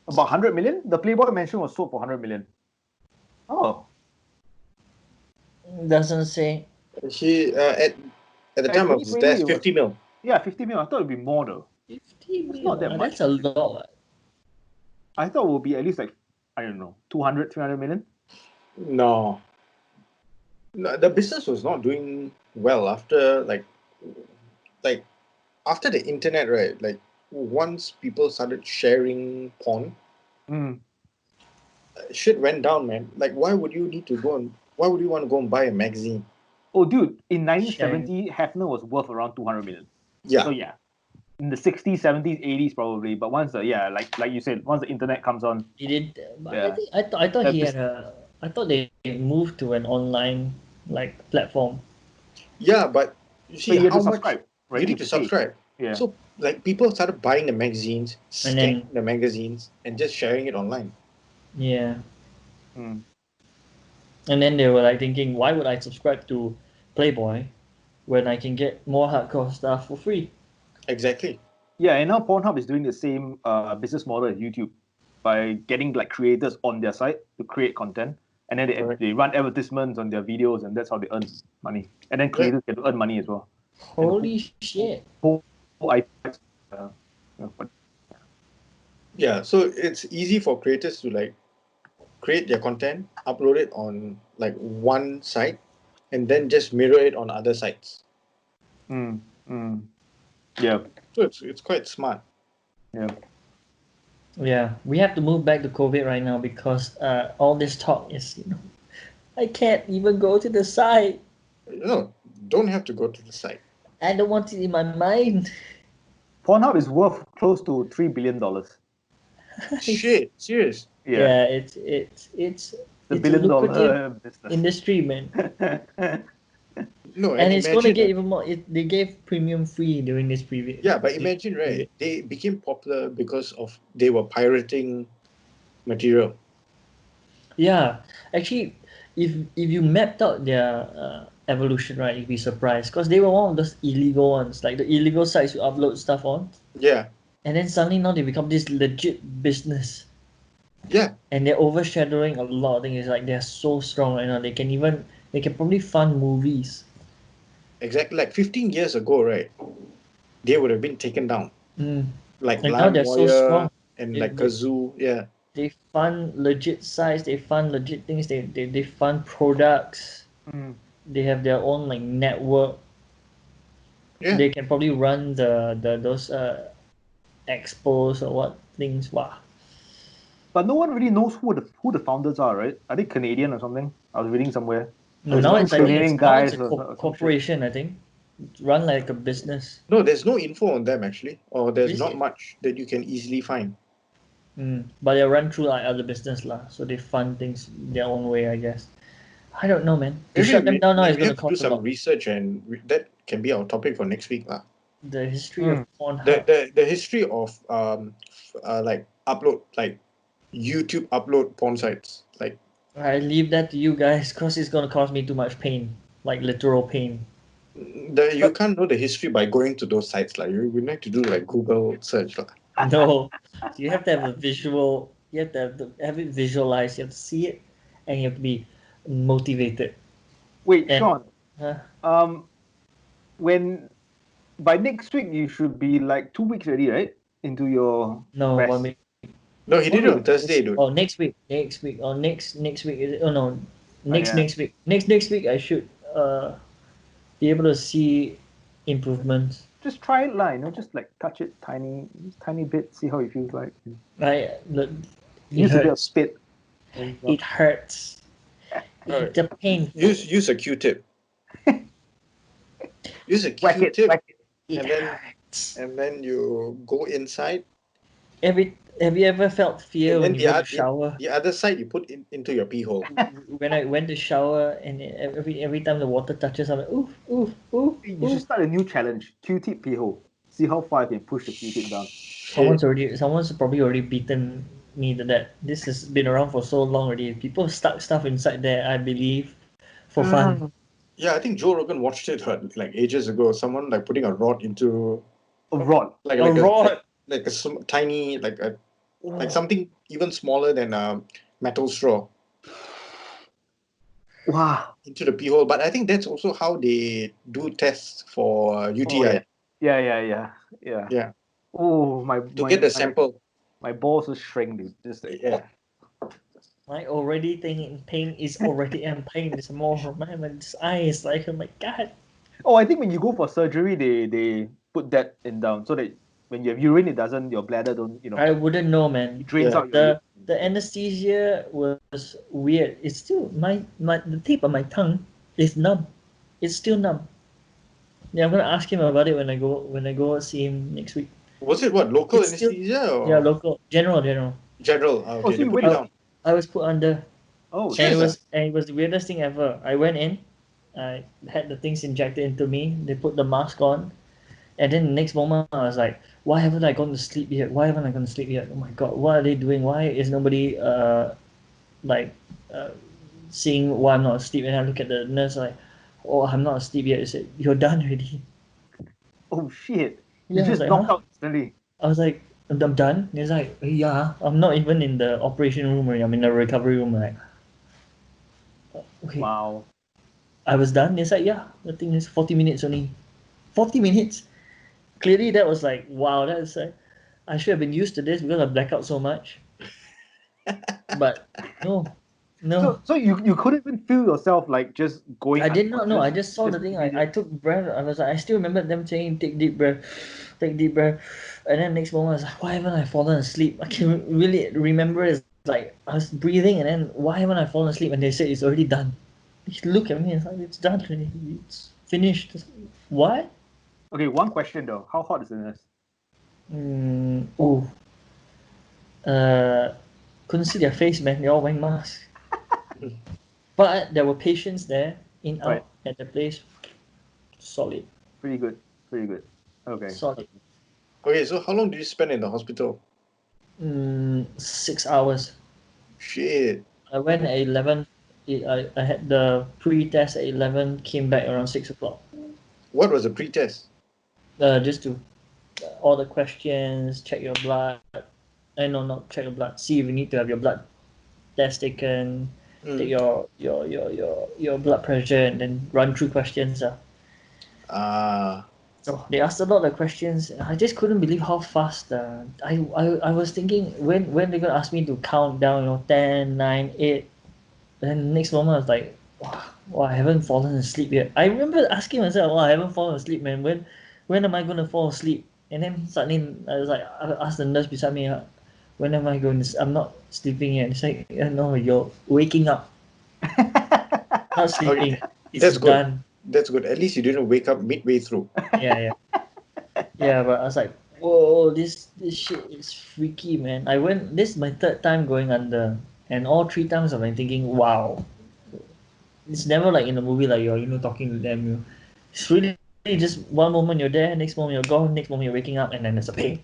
Speaker 2: About 100 million. The Playboy Mansion was sold for 100 million. Oh,
Speaker 3: Doesn't say.
Speaker 1: He at the time of his
Speaker 2: 2020
Speaker 1: death,
Speaker 2: it was
Speaker 1: 50 mil.
Speaker 2: yeah, 50 million. I thought it'd be more though.
Speaker 3: 50
Speaker 2: It's not that
Speaker 3: million.
Speaker 2: much.
Speaker 3: That's a lot.
Speaker 2: I thought it would be at least like, I don't know, 200, 300 million.
Speaker 1: No, the business was not doing well after like after the internet, right? Like once people started sharing porn,
Speaker 2: Mm.
Speaker 1: shit went down, man. Like why would you need to go and why would you want to go and buy a magazine?
Speaker 2: Oh, dude, in 1970, Hefner was worth around 200 million.
Speaker 1: Yeah,
Speaker 2: So yeah, in the 60s, 70s, 80s probably. But once like you said, once the internet comes on,
Speaker 3: He did, but
Speaker 2: Yeah.
Speaker 3: I thought
Speaker 2: That
Speaker 3: he
Speaker 2: bus-
Speaker 3: had a. I thought they moved to an online like platform.
Speaker 1: yeah, but you
Speaker 2: so
Speaker 1: see
Speaker 2: you have
Speaker 1: how
Speaker 2: to
Speaker 1: much
Speaker 2: subscribe, right?
Speaker 1: you need to
Speaker 2: have pay.
Speaker 1: subscribe.
Speaker 2: Yeah.
Speaker 1: So like people started buying the magazines,
Speaker 3: And
Speaker 1: scanning
Speaker 3: then-
Speaker 1: the magazines, and just sharing it online.
Speaker 3: Yeah,
Speaker 2: Mm.
Speaker 3: and then they were like thinking, why would I subscribe to Playboy when I can get more hardcore stuff for free?
Speaker 1: Exactly.
Speaker 2: Yeah, and now Pornhub is doing the same business model as YouTube by getting like creators on their site to create content, and then
Speaker 1: Correct.
Speaker 2: they run advertisements on their videos, and that's how they earn money. And then creators get to earn money as well.
Speaker 3: Holy shit!
Speaker 2: Whole IP, but
Speaker 1: Yeah, so it's easy for creators to like create their content, upload it on like one site, and then just mirror it on other sites.
Speaker 2: Yeah,
Speaker 1: So it's quite smart.
Speaker 2: yeah.
Speaker 3: Yeah, we have to move back to COVID right now because all this talk is, I can't even go to the site.
Speaker 1: No, don't have to go to the site.
Speaker 3: I don't want it in my mind.
Speaker 2: Pornhub is worth close to $3 billion.
Speaker 1: Shit, serious.
Speaker 3: Yeah, it's
Speaker 2: the
Speaker 3: it's
Speaker 2: billion
Speaker 3: a lucrative
Speaker 2: dollar business.
Speaker 3: industry, man.
Speaker 1: No,
Speaker 3: And it's going to
Speaker 1: imagine,
Speaker 3: get even more. They gave premium free during this period.
Speaker 1: yeah, but imagine, right? They became popular because of they were pirating material.
Speaker 3: Yeah, actually, if you mapped out their evolution, right, you'd be surprised because they were one of those illegal ones, like the illegal sites you upload stuff on,
Speaker 1: Yeah,
Speaker 3: and then suddenly now they become this legit business,
Speaker 1: yeah,
Speaker 3: and they're overshadowing a lot of things. It's like they're so strong right now. They can probably fund movies.
Speaker 1: exactly. Like 15 years ago, right? They would have been taken down.
Speaker 3: Mm.
Speaker 1: Like
Speaker 3: And now they're so strong.
Speaker 1: and
Speaker 3: They-
Speaker 1: like
Speaker 3: they-
Speaker 1: Kazoo. Yeah,
Speaker 3: They fund legit sites. They fund legit things. They fund products.
Speaker 2: Mm.
Speaker 3: They have their own like network.
Speaker 1: yeah.
Speaker 3: They can probably run the those expos or what things. Wow.
Speaker 2: But no one really knows who the founders are, right? Are they Canadian or something? I was reading somewhere.
Speaker 3: No,
Speaker 2: It's
Speaker 3: now
Speaker 2: two
Speaker 3: it's I think
Speaker 2: Canadian
Speaker 3: it's now it's
Speaker 2: guys
Speaker 3: a
Speaker 2: or some shit.
Speaker 3: corporation. I think it's run like a business.
Speaker 1: No, there's no info on them actually, or there's
Speaker 3: Is
Speaker 1: not
Speaker 3: it?
Speaker 1: much that you can easily find.
Speaker 3: But they're run through like other business lah, so they fund things their own way, I guess. I don't know, man. To shut them down now is
Speaker 1: we
Speaker 3: going
Speaker 1: have
Speaker 3: to
Speaker 1: to do
Speaker 3: cost a
Speaker 1: some
Speaker 3: lot.
Speaker 1: research, and that can be our topic for next week, lah.
Speaker 3: The history of Pornhub.
Speaker 1: The history of like upload like YouTube upload porn sites. Like
Speaker 3: I leave that to you guys because it's going to cause me too much pain, like literal pain.
Speaker 1: you can't know the history by going to those sites. Like you need to do like Google search. Lah.
Speaker 3: No, you have to have a visual. You have to have it visualized. You have to see it, and you have to be motivated.
Speaker 2: Wait,
Speaker 3: And-
Speaker 2: Shaun.
Speaker 3: Huh?
Speaker 2: When by next week you should be like 2 weeks already, right? Into your
Speaker 3: No,
Speaker 2: rest.
Speaker 3: 1 week.
Speaker 1: No, he did it on Thursday, dude.
Speaker 3: Oh, next week. Next week. Or next week. Is it? Oh no, next
Speaker 2: yeah.
Speaker 3: next week. Next week I should be able to see improvements.
Speaker 2: just try it, lah. Just like touch it tiny bit, see how it feels like.
Speaker 3: Right?
Speaker 2: Use a bit of
Speaker 3: hurts.
Speaker 2: spit.
Speaker 3: It hurts.
Speaker 1: Alright.
Speaker 3: The pain.
Speaker 1: Use a Q-tip. Use a
Speaker 2: Whack it,
Speaker 1: Q-tip,
Speaker 2: whack it.
Speaker 3: It
Speaker 1: and then
Speaker 3: hurts.
Speaker 1: and then you go inside,
Speaker 3: Have you ever felt fear
Speaker 1: and
Speaker 3: when
Speaker 1: then
Speaker 3: you go to shower?
Speaker 1: the other side you put into your pee hole.
Speaker 3: When I went to shower and every time the water touches, I'm like, ooh, ooh, ooh,
Speaker 2: You
Speaker 3: ooh.
Speaker 2: should start a new challenge. Q-tip pee hole. See how far I can push the Q-tip down.
Speaker 3: Someone's probably already beaten me to that. This has been around for so long already. People stuck stuff inside there, I believe, for fun.
Speaker 1: Yeah, I think Joe Rogan watched it like ages ago. Someone like putting a rod into
Speaker 2: A rod.
Speaker 1: like
Speaker 3: A rod.
Speaker 1: like a tiny like
Speaker 3: Oh,
Speaker 1: something even smaller than a metal straw
Speaker 2: Wow.
Speaker 1: into the pee hole. But I think that's also how they do tests for UTI.
Speaker 2: Oh, yeah.
Speaker 1: Yeah,
Speaker 2: Oh,
Speaker 1: to get the sample.
Speaker 2: my balls are shrank, dude. Just like,
Speaker 1: Yeah.
Speaker 3: my already thing in pain is already in pain. It's more my eyes like, oh my god.
Speaker 2: Oh, I think when you go for surgery, they put that in down so that when you have urine, your bladder don't,
Speaker 3: I wouldn't know, man.
Speaker 2: it drains
Speaker 1: Yeah.
Speaker 2: out your
Speaker 3: The anesthesia was weird. It's still the tip of my tongue is numb. It's still numb. Yeah, I'm gonna ask him about it when I go see him next week.
Speaker 1: Was it what, local
Speaker 3: It's still
Speaker 1: anesthesia or
Speaker 3: yeah, local general.
Speaker 1: general?
Speaker 2: Oh,
Speaker 1: Okay,
Speaker 2: so
Speaker 1: they
Speaker 2: you
Speaker 1: put
Speaker 2: went-
Speaker 1: it down.
Speaker 3: I was put under,
Speaker 2: Oh,
Speaker 3: and
Speaker 1: Serious,
Speaker 3: it was the weirdest thing ever. I went in, I had the things injected into me. They put the mask on, and then the next moment I was like, why haven't I gone to sleep yet? Why haven't I gone to sleep yet? Oh my god, what are they doing? Why is nobody like seeing why I'm not asleep? And I look at the nurse like, oh, I'm not asleep yet. He said, you're done already.
Speaker 2: oh shit! You
Speaker 3: Yeah, I was
Speaker 2: just
Speaker 3: like,
Speaker 2: knocked
Speaker 3: huh?
Speaker 2: out instantly.
Speaker 3: I was like, I'm done. He's like, yeah, I'm not even in the operation room already. I'm in the recovery room. Like, okay,
Speaker 2: Wow.
Speaker 3: I was done. He's like, yeah, the thing is 40 minutes only. 40 minutes? Clearly, that was like, wow, that's like, I should have been used to this because I black out so much. But no, no.
Speaker 2: So you couldn't even feel yourself like just going.
Speaker 3: I did not know. I
Speaker 2: unconscious?
Speaker 3: just saw the thing. I
Speaker 2: immediate-
Speaker 3: took breath. I was like, I still remember them saying, take deep breath, take deep breath. And then next moment, I was like, why haven't I fallen asleep? I can really remember it's like I was breathing, and then why haven't I fallen asleep? And they said it's already done. They look at me and it's like, it's done already. It's finished. What?
Speaker 2: Okay, one question though. How hot is the nurse?
Speaker 3: Oh. Couldn't see their face, man. They're all wearing masks. But there were patients there, in out
Speaker 2: Right.
Speaker 3: at the place. Solid.
Speaker 2: Pretty good. Pretty good. Okay.
Speaker 3: Solid.
Speaker 1: Okay, so how long did you spend in the hospital?
Speaker 3: 6 hours.
Speaker 1: Shit.
Speaker 3: I went at 11. I had the pre-test at 11, came back around 6 o'clock.
Speaker 1: What was the pre-test?
Speaker 3: Just to all the questions, check your blood. No, not check your blood. See if you need to have your blood test taken, take your blood pressure, and then run through questions. So they asked a lot of questions. I just couldn't believe how fast. I was thinking when they're gonna ask me to count down, 10, 9, 8. Then next moment I was like, wow, I haven't fallen asleep yet. I remember asking myself, I haven't fallen asleep, man. When am I gonna fall asleep? And then suddenly I was like, I asked the nurse beside me, when am I going to? I'm not sleeping yet. It's like, no, you're waking up, not sleeping.
Speaker 1: Okay,
Speaker 3: It's
Speaker 1: that's good.
Speaker 3: done.
Speaker 1: That's good. At least you didn't wake up midway through.
Speaker 3: Yeah. But I was like, whoa, this shit is freaky, man. This is my third time going under, and all three times I've been thinking, wow. It's never like in a movie like you're talking to them. It's really just one moment you're there, next moment you're gone, next moment you're waking up, and then there's a pain.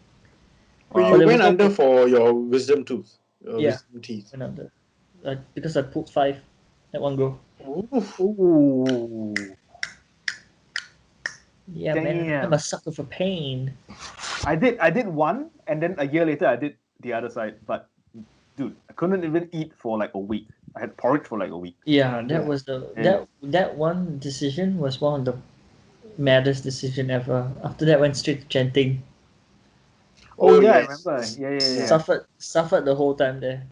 Speaker 1: But
Speaker 2: Wow.
Speaker 1: you
Speaker 3: there
Speaker 1: went
Speaker 3: was no
Speaker 1: under
Speaker 3: pain.
Speaker 1: for your wisdom tooth.
Speaker 3: Yeah.
Speaker 1: Wisdom teeth.
Speaker 3: Went under. Because I pulled 5 at one go.
Speaker 1: Oof.
Speaker 2: Ooh.
Speaker 3: Yeah, man.
Speaker 2: Damn.
Speaker 3: I'm a sucker for pain.
Speaker 2: I did one, and then a year later I did the other side. But dude, I couldn't even eat for like a week. I had porridge for like a week.
Speaker 3: Yeah, that
Speaker 1: Yeah.
Speaker 3: was
Speaker 2: Yeah.
Speaker 3: that one decision was one of the maddest decision ever. After that, went straight to chanting.
Speaker 2: Oh, yeah,
Speaker 1: yes.
Speaker 2: I remember. Yeah.
Speaker 3: Suffered the whole time there.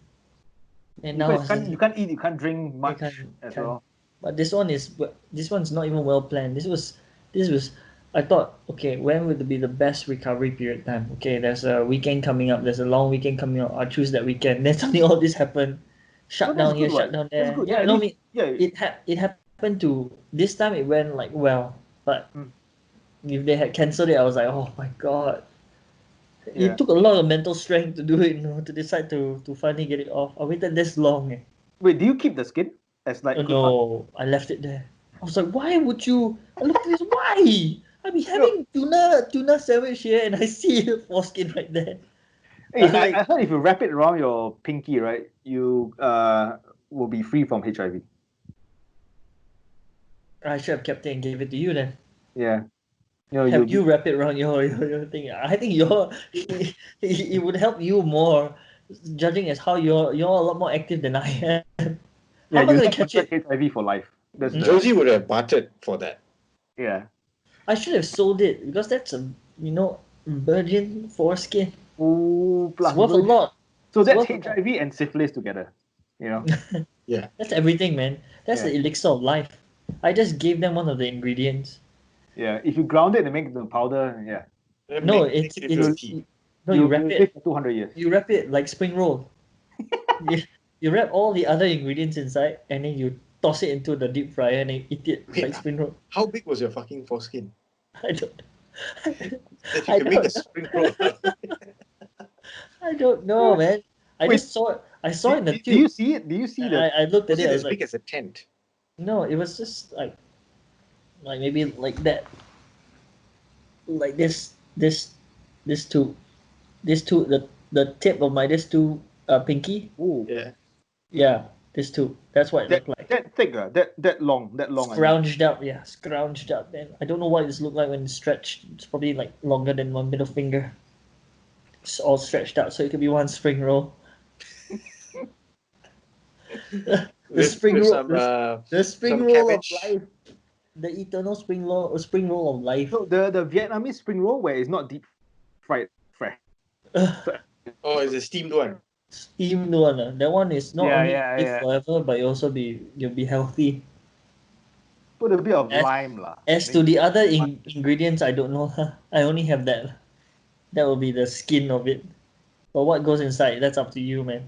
Speaker 3: And now
Speaker 2: Because you can't eat, you can't drink much as well.
Speaker 3: But this one's not even well planned. This was I thought, okay, when would be the best recovery period time? Okay, there's a weekend coming up. There's a long weekend coming up. I'll choose that weekend. Then suddenly all this happened.
Speaker 2: Well,
Speaker 3: Shut
Speaker 2: that's
Speaker 3: down here,
Speaker 2: good,
Speaker 3: shut
Speaker 2: right?
Speaker 3: down
Speaker 2: That's
Speaker 3: there.
Speaker 2: good.
Speaker 3: Yeah,
Speaker 2: At
Speaker 3: no, I
Speaker 2: least,
Speaker 3: mean,
Speaker 2: yeah.
Speaker 3: it happened to this time. It went like well, but
Speaker 2: Mm.
Speaker 3: if they had cancelled it, I was like, oh my god.
Speaker 2: Yeah.
Speaker 3: It took a lot of mental strength to do it, to decide to finally get it off. I waited this long.
Speaker 2: Wait, do you keep the skin as
Speaker 3: Oh
Speaker 2: like close?
Speaker 3: no, I left it there. I was like, why would you? I looked at this. Why? I be
Speaker 2: No.
Speaker 3: having tuna sandwich here, and I see foreskin right there.
Speaker 2: Hey,
Speaker 3: I'm
Speaker 2: I
Speaker 3: like,
Speaker 2: heard if you wrap it around your pinky, right, you will be free from HIV.
Speaker 3: I should have kept it and gave it to you then.
Speaker 2: Yeah. You know,
Speaker 3: Have
Speaker 2: you'll
Speaker 3: you
Speaker 2: be.
Speaker 3: wrap it around your thing? I think it would help you more, judging as how you're a lot more active than I am. How
Speaker 2: Yeah,
Speaker 3: am I
Speaker 2: you
Speaker 3: gonna
Speaker 2: have
Speaker 3: catch it?
Speaker 2: HIV for life. That's the.
Speaker 1: Josie would have bartered for that.
Speaker 2: Yeah.
Speaker 3: I should have sold it because that's a virgin foreskin.
Speaker 2: Oh,
Speaker 3: It's
Speaker 2: plus
Speaker 3: worth a
Speaker 2: virgin.
Speaker 3: lot.
Speaker 2: So
Speaker 3: It's
Speaker 2: that's
Speaker 3: worth a lot.
Speaker 2: HIV and syphilis together. You know.
Speaker 1: Yeah.
Speaker 3: That's everything, man. That's
Speaker 2: Yeah.
Speaker 3: the elixir of life. I just gave them one of the ingredients.
Speaker 2: Yeah. If you ground it and make it into powder, yeah,
Speaker 3: No,
Speaker 1: Make it into a tea.
Speaker 3: no, you wrap
Speaker 2: you'll live
Speaker 3: it.
Speaker 2: for 200 years.
Speaker 3: You wrap it like spring roll. you, you wrap all the other ingredients inside, and then you toss it into the deep fryer and then eat it
Speaker 1: Wait,
Speaker 3: like spring roll.
Speaker 1: how big was your fucking foreskin
Speaker 3: I don't.
Speaker 1: that you
Speaker 3: I
Speaker 1: can make a
Speaker 3: don't.
Speaker 1: spring roll?
Speaker 3: I don't know, man. I
Speaker 2: Wait,
Speaker 3: just saw it. I saw it in the
Speaker 2: do you
Speaker 3: tube.
Speaker 2: see it? Do you see the?
Speaker 3: I looked at
Speaker 1: Was
Speaker 3: it.
Speaker 1: it
Speaker 3: I
Speaker 1: as
Speaker 3: was
Speaker 1: big
Speaker 3: like,
Speaker 1: as a tent?
Speaker 3: no, it was just like maybe like that, like this two, the tip of my this two pinky.
Speaker 2: Oh,
Speaker 1: Yeah.
Speaker 3: Yeah, this two. That's what it
Speaker 2: that
Speaker 3: looked like.
Speaker 2: that thick, that long. I mean,
Speaker 3: Scrounged up, yeah, scrounged up. Then I don't know what it looked like when it's stretched. It's probably like longer than one middle finger. It's all stretched out, so it could be one spring roll. the
Speaker 1: With,
Speaker 3: spring
Speaker 1: with
Speaker 3: roll,
Speaker 1: some
Speaker 3: the spring
Speaker 1: some
Speaker 3: roll of
Speaker 1: cabbage.
Speaker 3: life, the eternal spring roll of life.
Speaker 2: no, the Vietnamese spring roll where it's not deep fried fresh. So,
Speaker 1: Oh, it's a steamed one.
Speaker 3: Steamed one. That one is not
Speaker 2: yeah,
Speaker 3: only
Speaker 2: yeah,
Speaker 3: live
Speaker 2: yeah.
Speaker 3: forever, but you'll be healthy.
Speaker 2: Put a bit of
Speaker 3: As
Speaker 2: lime lah.
Speaker 3: as to the other ingredients, I don't know. I only have that. That will be the skin of it. But what goes inside, that's up to you, man.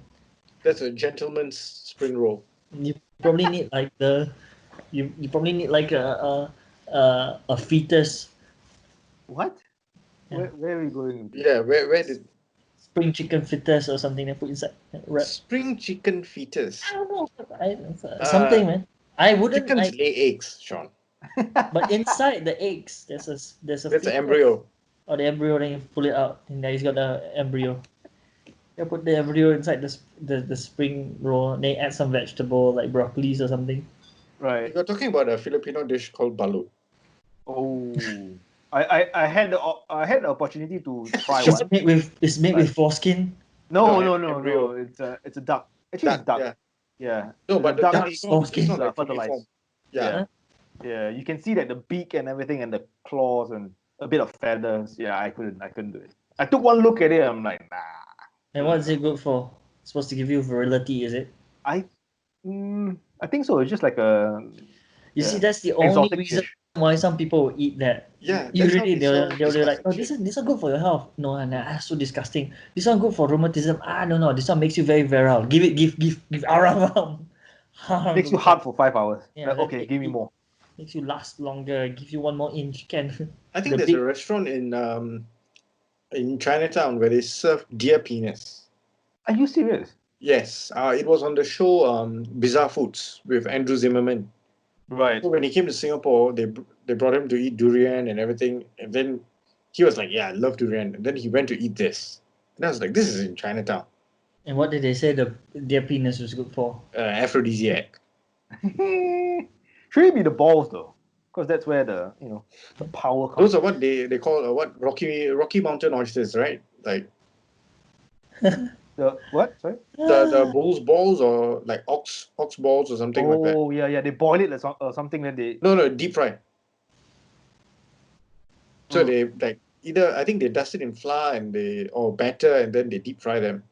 Speaker 1: That's a gentleman's spring roll.
Speaker 3: You probably need like you probably need like a fetus.
Speaker 2: What?
Speaker 3: Yeah.
Speaker 2: Where are we going?
Speaker 1: Yeah, where did
Speaker 3: Spring chicken fetus or something they put inside. Wrap.
Speaker 1: spring chicken fetus?
Speaker 3: I don't know. Something, man. I wouldn't.
Speaker 1: Chickens lay eggs, Shaun.
Speaker 3: But inside the eggs, there's a
Speaker 1: That's an
Speaker 3: fetus.
Speaker 1: embryo.
Speaker 3: Or the embryo, then you pull it out, and then he's got the embryo. You put the embryo inside the spring roll, and then add some vegetable like broccolis or something.
Speaker 2: Right.
Speaker 1: You're talking about a Filipino dish called balut.
Speaker 2: Oh, I had the opportunity to try one.
Speaker 3: It's made with foreskin.
Speaker 2: No,
Speaker 1: No,
Speaker 2: no, no,
Speaker 1: embryo.
Speaker 2: no. It's a duck. Actually, it's duck.
Speaker 1: Yeah.
Speaker 2: Yeah.
Speaker 1: No,
Speaker 2: The
Speaker 1: but the
Speaker 2: duck
Speaker 1: duck
Speaker 2: is
Speaker 1: it's not like
Speaker 2: fertilized.
Speaker 1: fertilized. Yeah.
Speaker 3: Huh?
Speaker 2: Yeah, you can see that the beak and everything and the claws and a bit of feathers. Yeah, I couldn't do it. I took one look at it. I'm like, nah.
Speaker 3: And what is it good for? It's supposed to give you virility, is it?
Speaker 2: I think so. It's just like a
Speaker 3: You see,
Speaker 2: Yeah.
Speaker 3: that's the only
Speaker 2: exotic
Speaker 3: reason
Speaker 2: dish.
Speaker 3: why some people will eat that.
Speaker 1: Yeah, that's how
Speaker 3: Usually
Speaker 1: they sell
Speaker 3: they're like, oh,
Speaker 1: disgusting
Speaker 3: this one good for your health. No, nah, so disgusting. This one good for rheumatism. No, this one makes you very virile. Give aram.
Speaker 2: Makes you hard for 5 hours.
Speaker 3: Yeah,
Speaker 2: Like,
Speaker 3: that
Speaker 2: okay, give me more.
Speaker 3: Makes you last longer. Give you one more inch. Can
Speaker 1: I think
Speaker 3: the
Speaker 1: there's
Speaker 3: big-
Speaker 1: a restaurant in Chinatown where they serve deer penis.
Speaker 2: Are you serious?
Speaker 1: Yes, it was on the show Bizarre Foods with Andrew Zimmerman.
Speaker 2: Right.
Speaker 1: So when he came to Singapore, they brought him to eat durian and everything, and then he was like, "Yeah, I love durian." And then he went to eat this, and I was like, "This is in Chinatown,
Speaker 3: And what did they say their penis was good for?
Speaker 1: aphrodisiac."
Speaker 2: Should it be the balls though? Because that's where the power comes.
Speaker 1: Those are what they call what Rocky Mountain oysters, right? Like
Speaker 2: The what? Sorry.
Speaker 1: the bull's balls or like ox balls or something like that.
Speaker 2: Oh yeah. They boil it or something. Then they.
Speaker 1: No, deep fry. So
Speaker 2: Mm.
Speaker 1: they like either I think they dust it in flour or batter and then they deep fry them.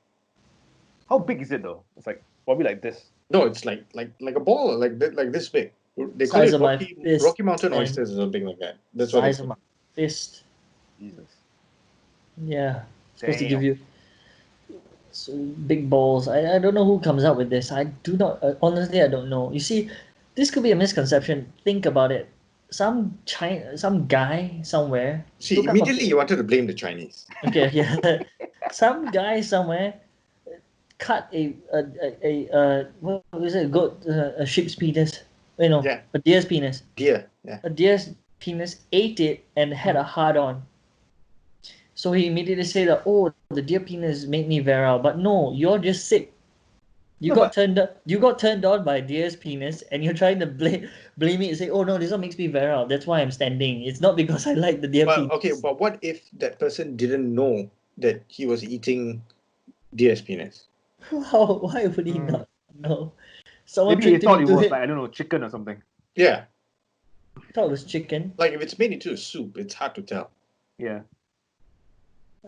Speaker 2: How big is it though? It's like probably like this.
Speaker 1: No, it's like a ball like this big. They call
Speaker 3: Size
Speaker 1: it
Speaker 3: of my fist
Speaker 1: Rocky Mountain
Speaker 3: and
Speaker 1: oysters or something like that. That's what they
Speaker 3: size of
Speaker 1: call
Speaker 3: fist.
Speaker 2: Jesus.
Speaker 3: Yeah, supposed to
Speaker 2: Damn.
Speaker 3: give you so big balls. I don't know who comes up with this. I do not honestly. I don't know. You see, this could be a misconception. Think about it. Some guy somewhere
Speaker 1: See,
Speaker 3: took up
Speaker 1: immediately you wanted to blame the Chinese.
Speaker 3: okay. Some guy somewhere cut what was it? Goat a sheep's penis. You know,
Speaker 1: Yeah,
Speaker 3: a deer's penis.
Speaker 1: dear. Yeah.
Speaker 3: A deer's penis, ate it and had a hard on. So he immediately said that, oh, the deer penis made me virile. But no, you're just sick. You
Speaker 2: No,
Speaker 3: got
Speaker 2: but
Speaker 3: turned on by deer's penis, and you're trying to blame it and say, oh no, this one makes me virile. That's why I'm standing. It's not because I like the deer
Speaker 1: But
Speaker 3: penis.
Speaker 1: okay, but what if that person didn't know that he was eating deer's penis?
Speaker 3: Why would he not know? Someone
Speaker 2: maybe he
Speaker 3: tricked him
Speaker 2: thought it
Speaker 3: into
Speaker 2: was
Speaker 3: it.
Speaker 2: like, I don't know, chicken or something.
Speaker 1: Yeah,
Speaker 3: Thought it was chicken.
Speaker 1: like if it's made into a soup, it's hard to tell.
Speaker 2: Yeah.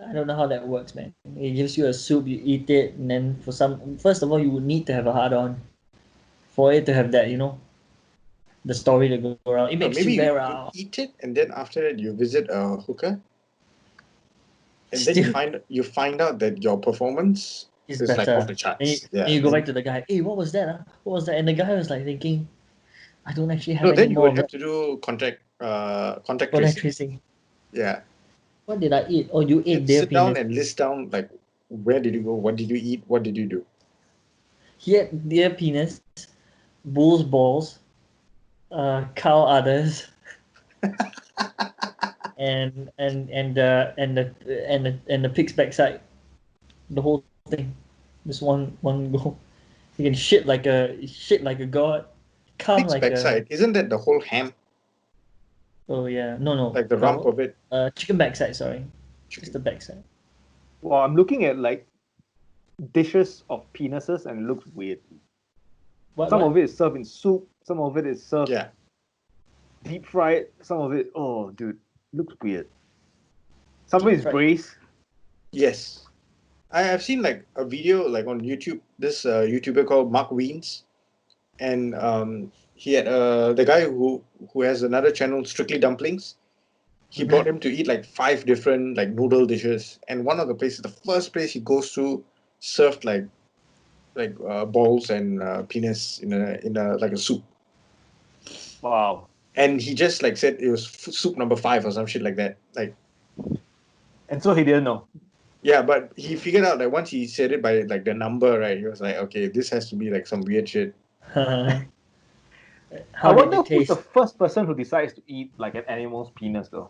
Speaker 3: I don't know how that works, man. It gives you a soup, you eat it, and then first of all, you would need to have a hard on for it to have that, the story to go around. It makes
Speaker 1: Maybe
Speaker 3: you
Speaker 1: you
Speaker 3: virile.
Speaker 1: eat it and then after that you visit a hooker, and then
Speaker 3: Still
Speaker 1: you find out that your performance
Speaker 3: is
Speaker 1: is like
Speaker 3: better.
Speaker 1: off the charts. Yeah.
Speaker 3: And you go back to the guy. Hey, what was that? What was that? And the guy was like thinking, I don't actually have
Speaker 1: No,
Speaker 3: any
Speaker 1: then you
Speaker 3: more
Speaker 1: would
Speaker 3: of
Speaker 1: have
Speaker 3: that.
Speaker 1: to do contact
Speaker 3: Contact
Speaker 1: tracing.
Speaker 3: tracing.
Speaker 1: Yeah.
Speaker 3: What did I eat? Oh, you ate
Speaker 1: And
Speaker 3: deer
Speaker 1: sit down
Speaker 3: penis.
Speaker 1: and list down like where did you go, what did you eat, what did you do.
Speaker 3: He ate deer penis, bull's balls, cow udders, and the pig's backside. The whole thing. Just one go. He can shit like a god. Come
Speaker 1: Pig's
Speaker 3: like a
Speaker 1: backside, isn't that the whole ham,
Speaker 3: oh yeah. No.
Speaker 1: like the rump of it?
Speaker 3: Chicken backside, sorry. Just the backside.
Speaker 2: Well, I'm looking at like dishes of penises and it looks weird. Some of it is served in soup, some of it is served
Speaker 1: Yeah.
Speaker 2: deep fried, some of it, oh dude, looks weird. Some of it is
Speaker 3: fried.
Speaker 2: braised.
Speaker 1: Yes. I have seen like a video like on YouTube, this YouTuber called Mark Weens, and he had the guy who has another channel, Strictly Dumplings. He brought him to eat like 5 different like noodle dishes, and one of the places, the first place he goes to, served like balls and penis in a like a soup,
Speaker 2: Wow.
Speaker 1: and he just like said it was soup number 5 or some shit like that. Like,
Speaker 2: And so he didn't know.
Speaker 1: yeah, but he figured out that once he said it by like the number, right? He was like, okay, this has to be like some weird shit.
Speaker 3: How
Speaker 2: I
Speaker 3: did
Speaker 2: wonder
Speaker 3: it
Speaker 2: who's
Speaker 3: taste?
Speaker 2: the first person who decides to eat like an animal's penis though.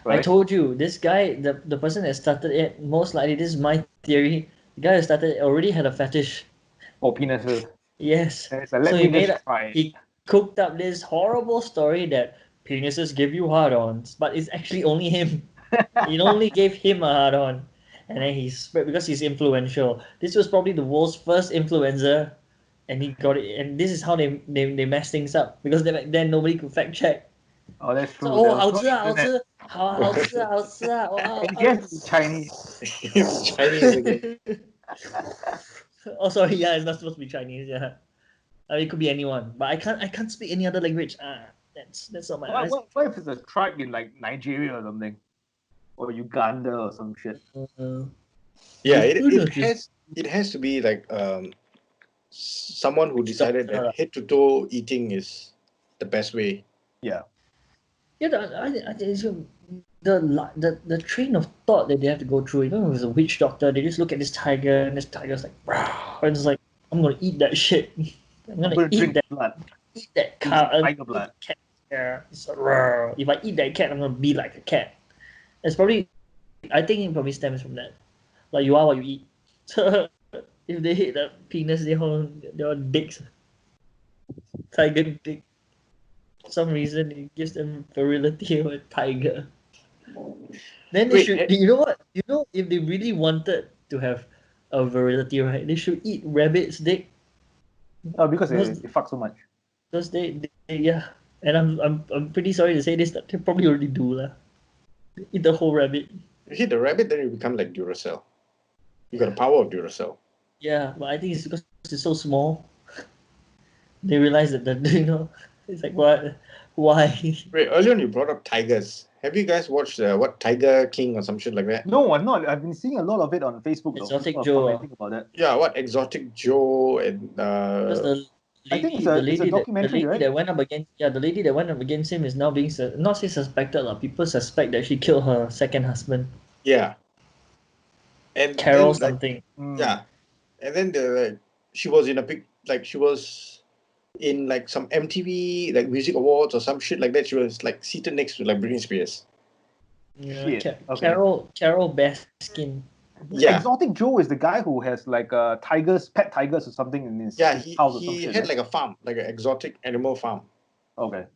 Speaker 3: I told you, this guy, the person that started it, most likely, this is my theory, the guy that started it already had a fetish.
Speaker 2: For penises.
Speaker 3: Yes.
Speaker 2: And it's like, let
Speaker 3: So
Speaker 2: me just try.
Speaker 3: he cooked up this horrible story that penises give you hard-ons, but it's actually only him. It only gave him a hard-on. And then he spread, because he's influential. This was probably the world's first influencer, and he got it. And this is how they mess things up, because back then nobody could fact check.
Speaker 2: Oh, that's true.
Speaker 3: So,
Speaker 2: There
Speaker 3: oh,
Speaker 2: was
Speaker 3: 好
Speaker 2: no
Speaker 3: 吃啊，好
Speaker 2: internet.
Speaker 3: 吃，好吃啊，好吃啊，哇
Speaker 2: And yes, it's Chinese.
Speaker 1: It's Chinese again.
Speaker 3: Oh, sorry, yeah, it's not supposed to be Chinese. Yeah, I mean, it could be anyone, but I can't speak any other language. That's not my.
Speaker 2: What if it's a tribe in like Nigeria or something? Or Uganda or some shit?
Speaker 1: Yeah, it has to be like someone who decided that head to toe eating is the best way.
Speaker 2: Yeah.
Speaker 3: Yeah, I think the train of thought that they have to go through. Even if it was a witch doctor, they just look at this tiger, and this tiger's like, "Rawr," and it's like, I'm gonna eat that shit. I'm gonna eat
Speaker 2: drink
Speaker 3: that
Speaker 2: blood.
Speaker 3: eat that cat.
Speaker 2: Tiger blood.
Speaker 3: Cat. Yeah, it's like, "Rawr." If I eat that cat, I'm gonna be like a cat. It's probably, I think it probably stems from that. Like, you are what you eat. So if they hit the penis, they're all dicks. Tiger dick. For some reason, it gives them virility of a tiger. Then they should, you know what? You know, if they really wanted to have a virility, right, they should eat rabbit's dick.
Speaker 2: Oh, because they fuck so much.
Speaker 3: Because they yeah. And I'm pretty sorry to say this, that they probably already do lah. Eat the whole rabbit.
Speaker 1: You hit the rabbit, then you become like Duracell. You got the power of Duracell.
Speaker 3: Yeah, but I think it's because it's so small. They realize that It's like, what? Why?
Speaker 1: Wait, earlier on you brought up tigers. Have you guys watched what Tiger King or some shit like that?
Speaker 2: No, I'm not. I've been seeing a lot of it on Facebook though.
Speaker 3: Exotic
Speaker 2: People are
Speaker 3: Joe.
Speaker 2: commenting about that.
Speaker 1: Yeah, what Exotic Joe and
Speaker 3: Because the
Speaker 2: I think
Speaker 3: lady,
Speaker 2: it's a documentary, right?
Speaker 3: that went up against, the lady that went up against him is now being not say suspected lah. People suspect that she killed her second husband,
Speaker 1: yeah, and
Speaker 3: Carol
Speaker 1: then like
Speaker 3: something.
Speaker 1: yeah, and then she was in a big she was in like some MTV like music awards or some shit like that. She was like seated next to like Britney Spears.
Speaker 3: Yeah,
Speaker 2: Shit, okay.
Speaker 3: Carol Baskin.
Speaker 1: Yeah,
Speaker 2: Exotic Joe is the guy who has like pet tigers or something in his
Speaker 1: he
Speaker 2: house or some shit.
Speaker 1: had like a farm, like an exotic animal farm,
Speaker 2: Okay.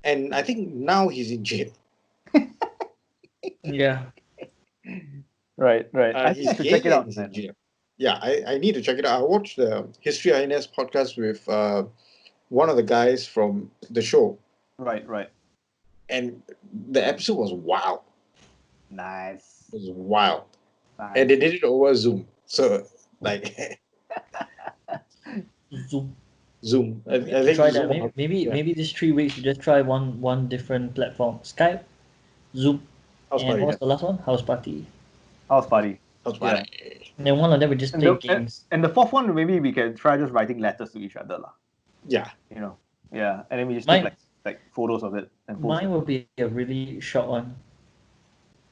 Speaker 1: and I think now he's in jail.
Speaker 3: Yeah.
Speaker 2: Right. I think
Speaker 1: He's
Speaker 2: I should
Speaker 1: gay
Speaker 2: check it out.
Speaker 1: and he's in jail. Yeah, I need to check it out. I watched the History INS podcast with one of the guys from the show,
Speaker 2: Right.
Speaker 1: and the episode was wild.
Speaker 2: Nice.
Speaker 1: It was wild, and they did it over Zoom. So like
Speaker 3: Zoom.
Speaker 1: I
Speaker 3: We need to
Speaker 1: think
Speaker 3: try
Speaker 1: Zoom.
Speaker 3: that. Maybe these 3 weeks you just try one different platform. Skype, Zoom,
Speaker 1: House
Speaker 3: and
Speaker 1: party.
Speaker 3: what's the last one? House Party.
Speaker 2: House party.
Speaker 1: House party.
Speaker 3: And then one of them we just play games.
Speaker 2: And the fourth one, maybe we can try just writing letters to each other lah.
Speaker 1: Yeah.
Speaker 2: You know. Yeah, and then we just take like photos of it and post
Speaker 3: Mine will be a really short one.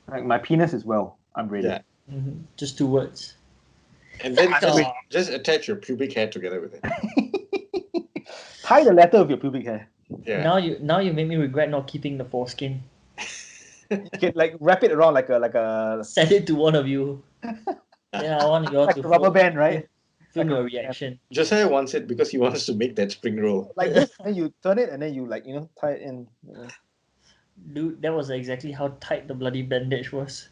Speaker 2: Like my penis as well. I'm ready.
Speaker 1: Yeah.
Speaker 3: Just 2 words.
Speaker 1: And then just attach your pubic hair together with it.
Speaker 2: Tie the letter with your pubic hair.
Speaker 1: Yeah.
Speaker 3: Now you make me regret not keeping the foreskin.
Speaker 2: You can like wrap it around like a
Speaker 3: Send it to one of you. Yeah, I want you all
Speaker 2: like
Speaker 3: to
Speaker 2: a rubber band, right?
Speaker 3: film
Speaker 2: Like
Speaker 3: your reaction.
Speaker 1: Josiah wants it because he wants to make that spring roll.
Speaker 2: Like this, and you turn it and then you tie it in.
Speaker 3: Dude, that was exactly how tight the bloody bandage was.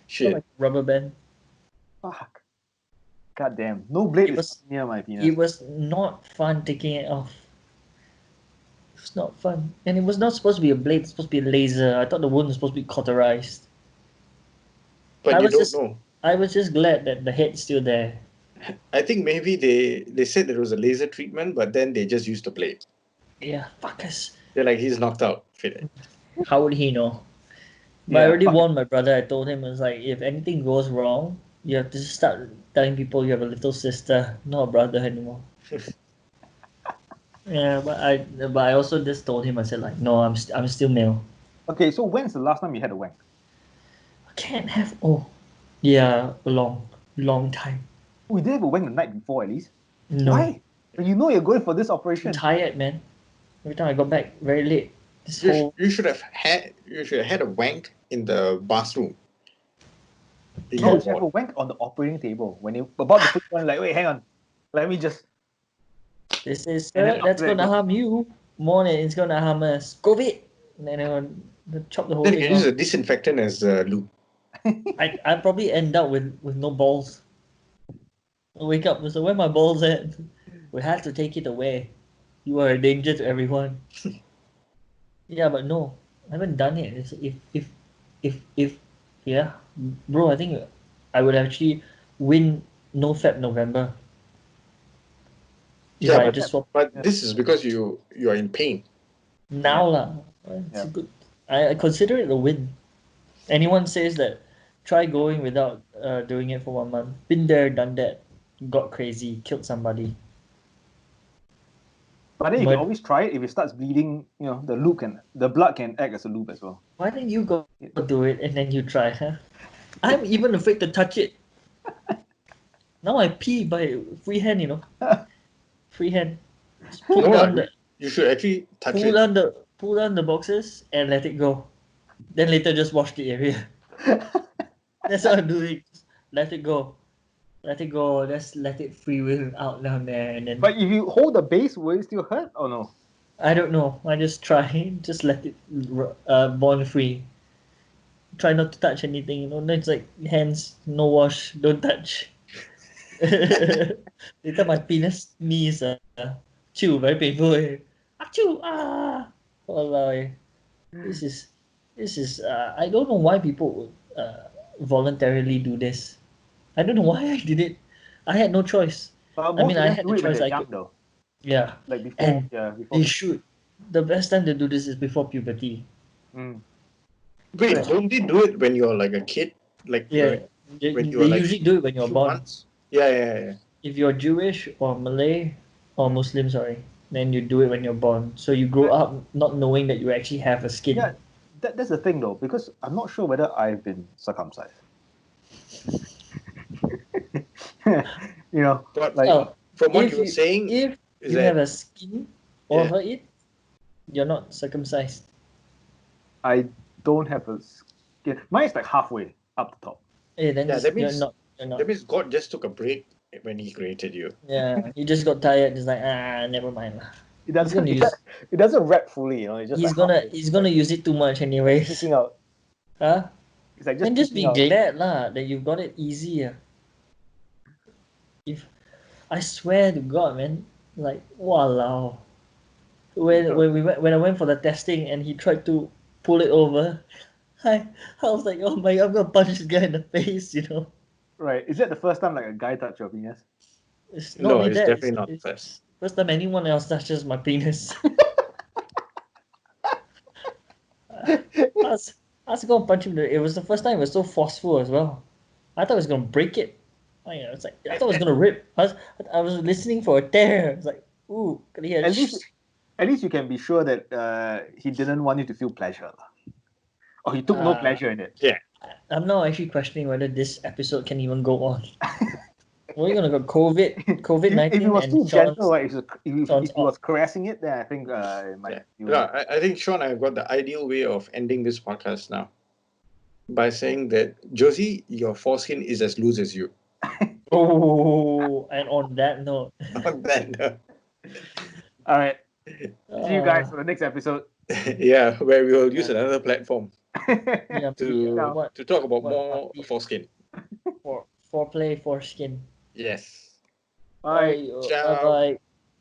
Speaker 1: Shit.
Speaker 3: Like rubber band.
Speaker 2: Fuck. God damn. No blade
Speaker 3: It
Speaker 2: is near my penis.
Speaker 3: It was not fun taking it off. It was not fun. And it was not supposed to be a blade, it's supposed to be a laser. I thought the wound was supposed to be cauterized.
Speaker 1: But you don't know.
Speaker 3: I was just glad that the head's still there.
Speaker 1: I think maybe they said there was a laser treatment, but then they just used the blade.
Speaker 3: Yeah, fuckers.
Speaker 1: They're like, he's knocked out. Fit it.
Speaker 3: How would he know? But I already warned my brother. I told him, I was like, if anything goes wrong, you have to start telling people you have a little sister, not a brother anymore. Yeah, but I also just told him, I said like, no, I'm still male.
Speaker 2: Okay, so when's the last time you had a wank?
Speaker 3: I can't have yeah, a long time.
Speaker 2: We did have a wank the night before at least.
Speaker 3: No.
Speaker 2: Why? You know you're going for this operation.
Speaker 3: I'm tired, man. Every time I got back very late.
Speaker 1: You should have had a wank in the bathroom.
Speaker 2: No, you have a wank on the operating table. When you about to put one, like, wait, hang on. Let me just.
Speaker 3: This is that's gonna harm you more than it's gonna harm us. COVID. And then chop the whole
Speaker 1: Then
Speaker 3: thing
Speaker 1: you can use
Speaker 3: off.
Speaker 1: a disinfectant as lube.
Speaker 3: I'd probably end up with no balls. I wake up, so where my balls at? We had to take it away. You are a danger to everyone. Yeah, but no, I haven't done it. If yeah, bro, I think I would actually win no Feb November.
Speaker 1: Yeah,
Speaker 3: but
Speaker 1: this is because you are in pain.
Speaker 3: Now lah, it's good. I consider it a win. Anyone says that, try going without doing it for 1 month. Been there, done that. Got crazy, killed somebody.
Speaker 2: But then you can always try it. If it starts bleeding, the blood can act as a lube as well.
Speaker 3: Why don't you go do it and then you try, huh? I'm even afraid to touch it. Now I pee by free hand, Free hand.
Speaker 1: You should actually touch it.
Speaker 3: Pull down the boxes and let it go. Then later just wash the area. That's what I'm doing. Let it go. Let it go. Just let it free will out down there, and then.
Speaker 2: But if you hold the base, will it still hurt or no?
Speaker 3: I don't know. I just try. Just let it born free. Try not to touch anything. It's like hands, no wash, don't touch. Later my penis knees chew, very painful. Achoo, Walao. This is I don't know why people would voluntarily do this. I don't know why I did it. I had no choice. I mean, I had the choice. I could.
Speaker 2: Though.
Speaker 3: Yeah.
Speaker 2: Like before.
Speaker 3: They should. the best time to do this is before puberty.
Speaker 2: Mm.
Speaker 1: Wait,
Speaker 3: Right.
Speaker 1: don't they do it when you're like a kid? Like
Speaker 3: Yeah, they,
Speaker 1: when you
Speaker 3: they
Speaker 1: are like
Speaker 3: usually do it when you're
Speaker 1: few
Speaker 3: born.
Speaker 1: months? Yeah.
Speaker 3: If you're Jewish or Malay or Muslim, sorry, then you do it when you're born. So you grow up not knowing that you actually have a skin.
Speaker 2: Yeah, that's the thing though, because I'm not sure whether I've been circumcised. You know,
Speaker 1: But
Speaker 2: like
Speaker 3: Well,
Speaker 1: from what
Speaker 3: if
Speaker 1: you were
Speaker 3: you
Speaker 1: saying,
Speaker 3: if
Speaker 1: is
Speaker 3: you have
Speaker 1: that
Speaker 3: a skin over
Speaker 1: yeah,
Speaker 3: it, you're not circumcised.
Speaker 2: I don't have a skin. Mine is like halfway up the top.
Speaker 3: Then
Speaker 1: yeah, that
Speaker 3: you're
Speaker 1: means
Speaker 3: not. You're
Speaker 1: that
Speaker 3: not.
Speaker 1: means God just took a break when He created you.
Speaker 3: Yeah, he just got tired. He's like, never mind lah.
Speaker 2: It
Speaker 3: He's
Speaker 2: doesn't.
Speaker 3: gonna use.
Speaker 2: It doesn't wrap fully. You know, it's just like halfway.
Speaker 3: He's gonna use it too much anyways.
Speaker 2: Peeking out.
Speaker 3: Huh?
Speaker 2: It's like
Speaker 3: Then just
Speaker 2: peeking
Speaker 3: be
Speaker 2: out.
Speaker 3: glad lah that you got it easier. If I swear to God, man, like walao. When I went for the testing and he tried to pull it over, I was like, oh my God, I'm gonna punch this guy in the face, you know.
Speaker 2: Right. Is that the first time like a guy touched your penis?
Speaker 3: It's not
Speaker 1: No,
Speaker 3: only
Speaker 1: it's
Speaker 3: that,
Speaker 1: definitely not first.
Speaker 3: it's first time anyone else touches my penis. I was gonna punch him. It was the first time it was so forceful as well. I thought it was gonna break it. It's like I thought it was gonna rip. I was listening for a tear. It's like, ooh, can you hear?
Speaker 2: At least you can be sure that he didn't want you to feel pleasure. Or he took no pleasure in it.
Speaker 1: Yeah.
Speaker 3: I'm now actually questioning whether this episode can even go on. We're gonna go COVID-19
Speaker 2: if it was
Speaker 3: and
Speaker 2: too
Speaker 3: Shaun's,
Speaker 2: gentle, right? If he
Speaker 3: off.
Speaker 2: was caressing it, then I think it might.
Speaker 1: Yeah. I think Sean, I've got the ideal way of ending this podcast now by saying that Josie, your foreskin is as loose as you.
Speaker 3: Oh, and on that note,
Speaker 1: On that note.
Speaker 2: All right. See you guys for the next episode.
Speaker 1: Yeah, where we will use another platform
Speaker 3: yeah,
Speaker 1: to talk about
Speaker 3: what
Speaker 1: more foreskin.
Speaker 3: foreplay, foreskin.
Speaker 1: Yes.
Speaker 2: Bye.
Speaker 3: Bye
Speaker 1: Ciao.
Speaker 3: bye.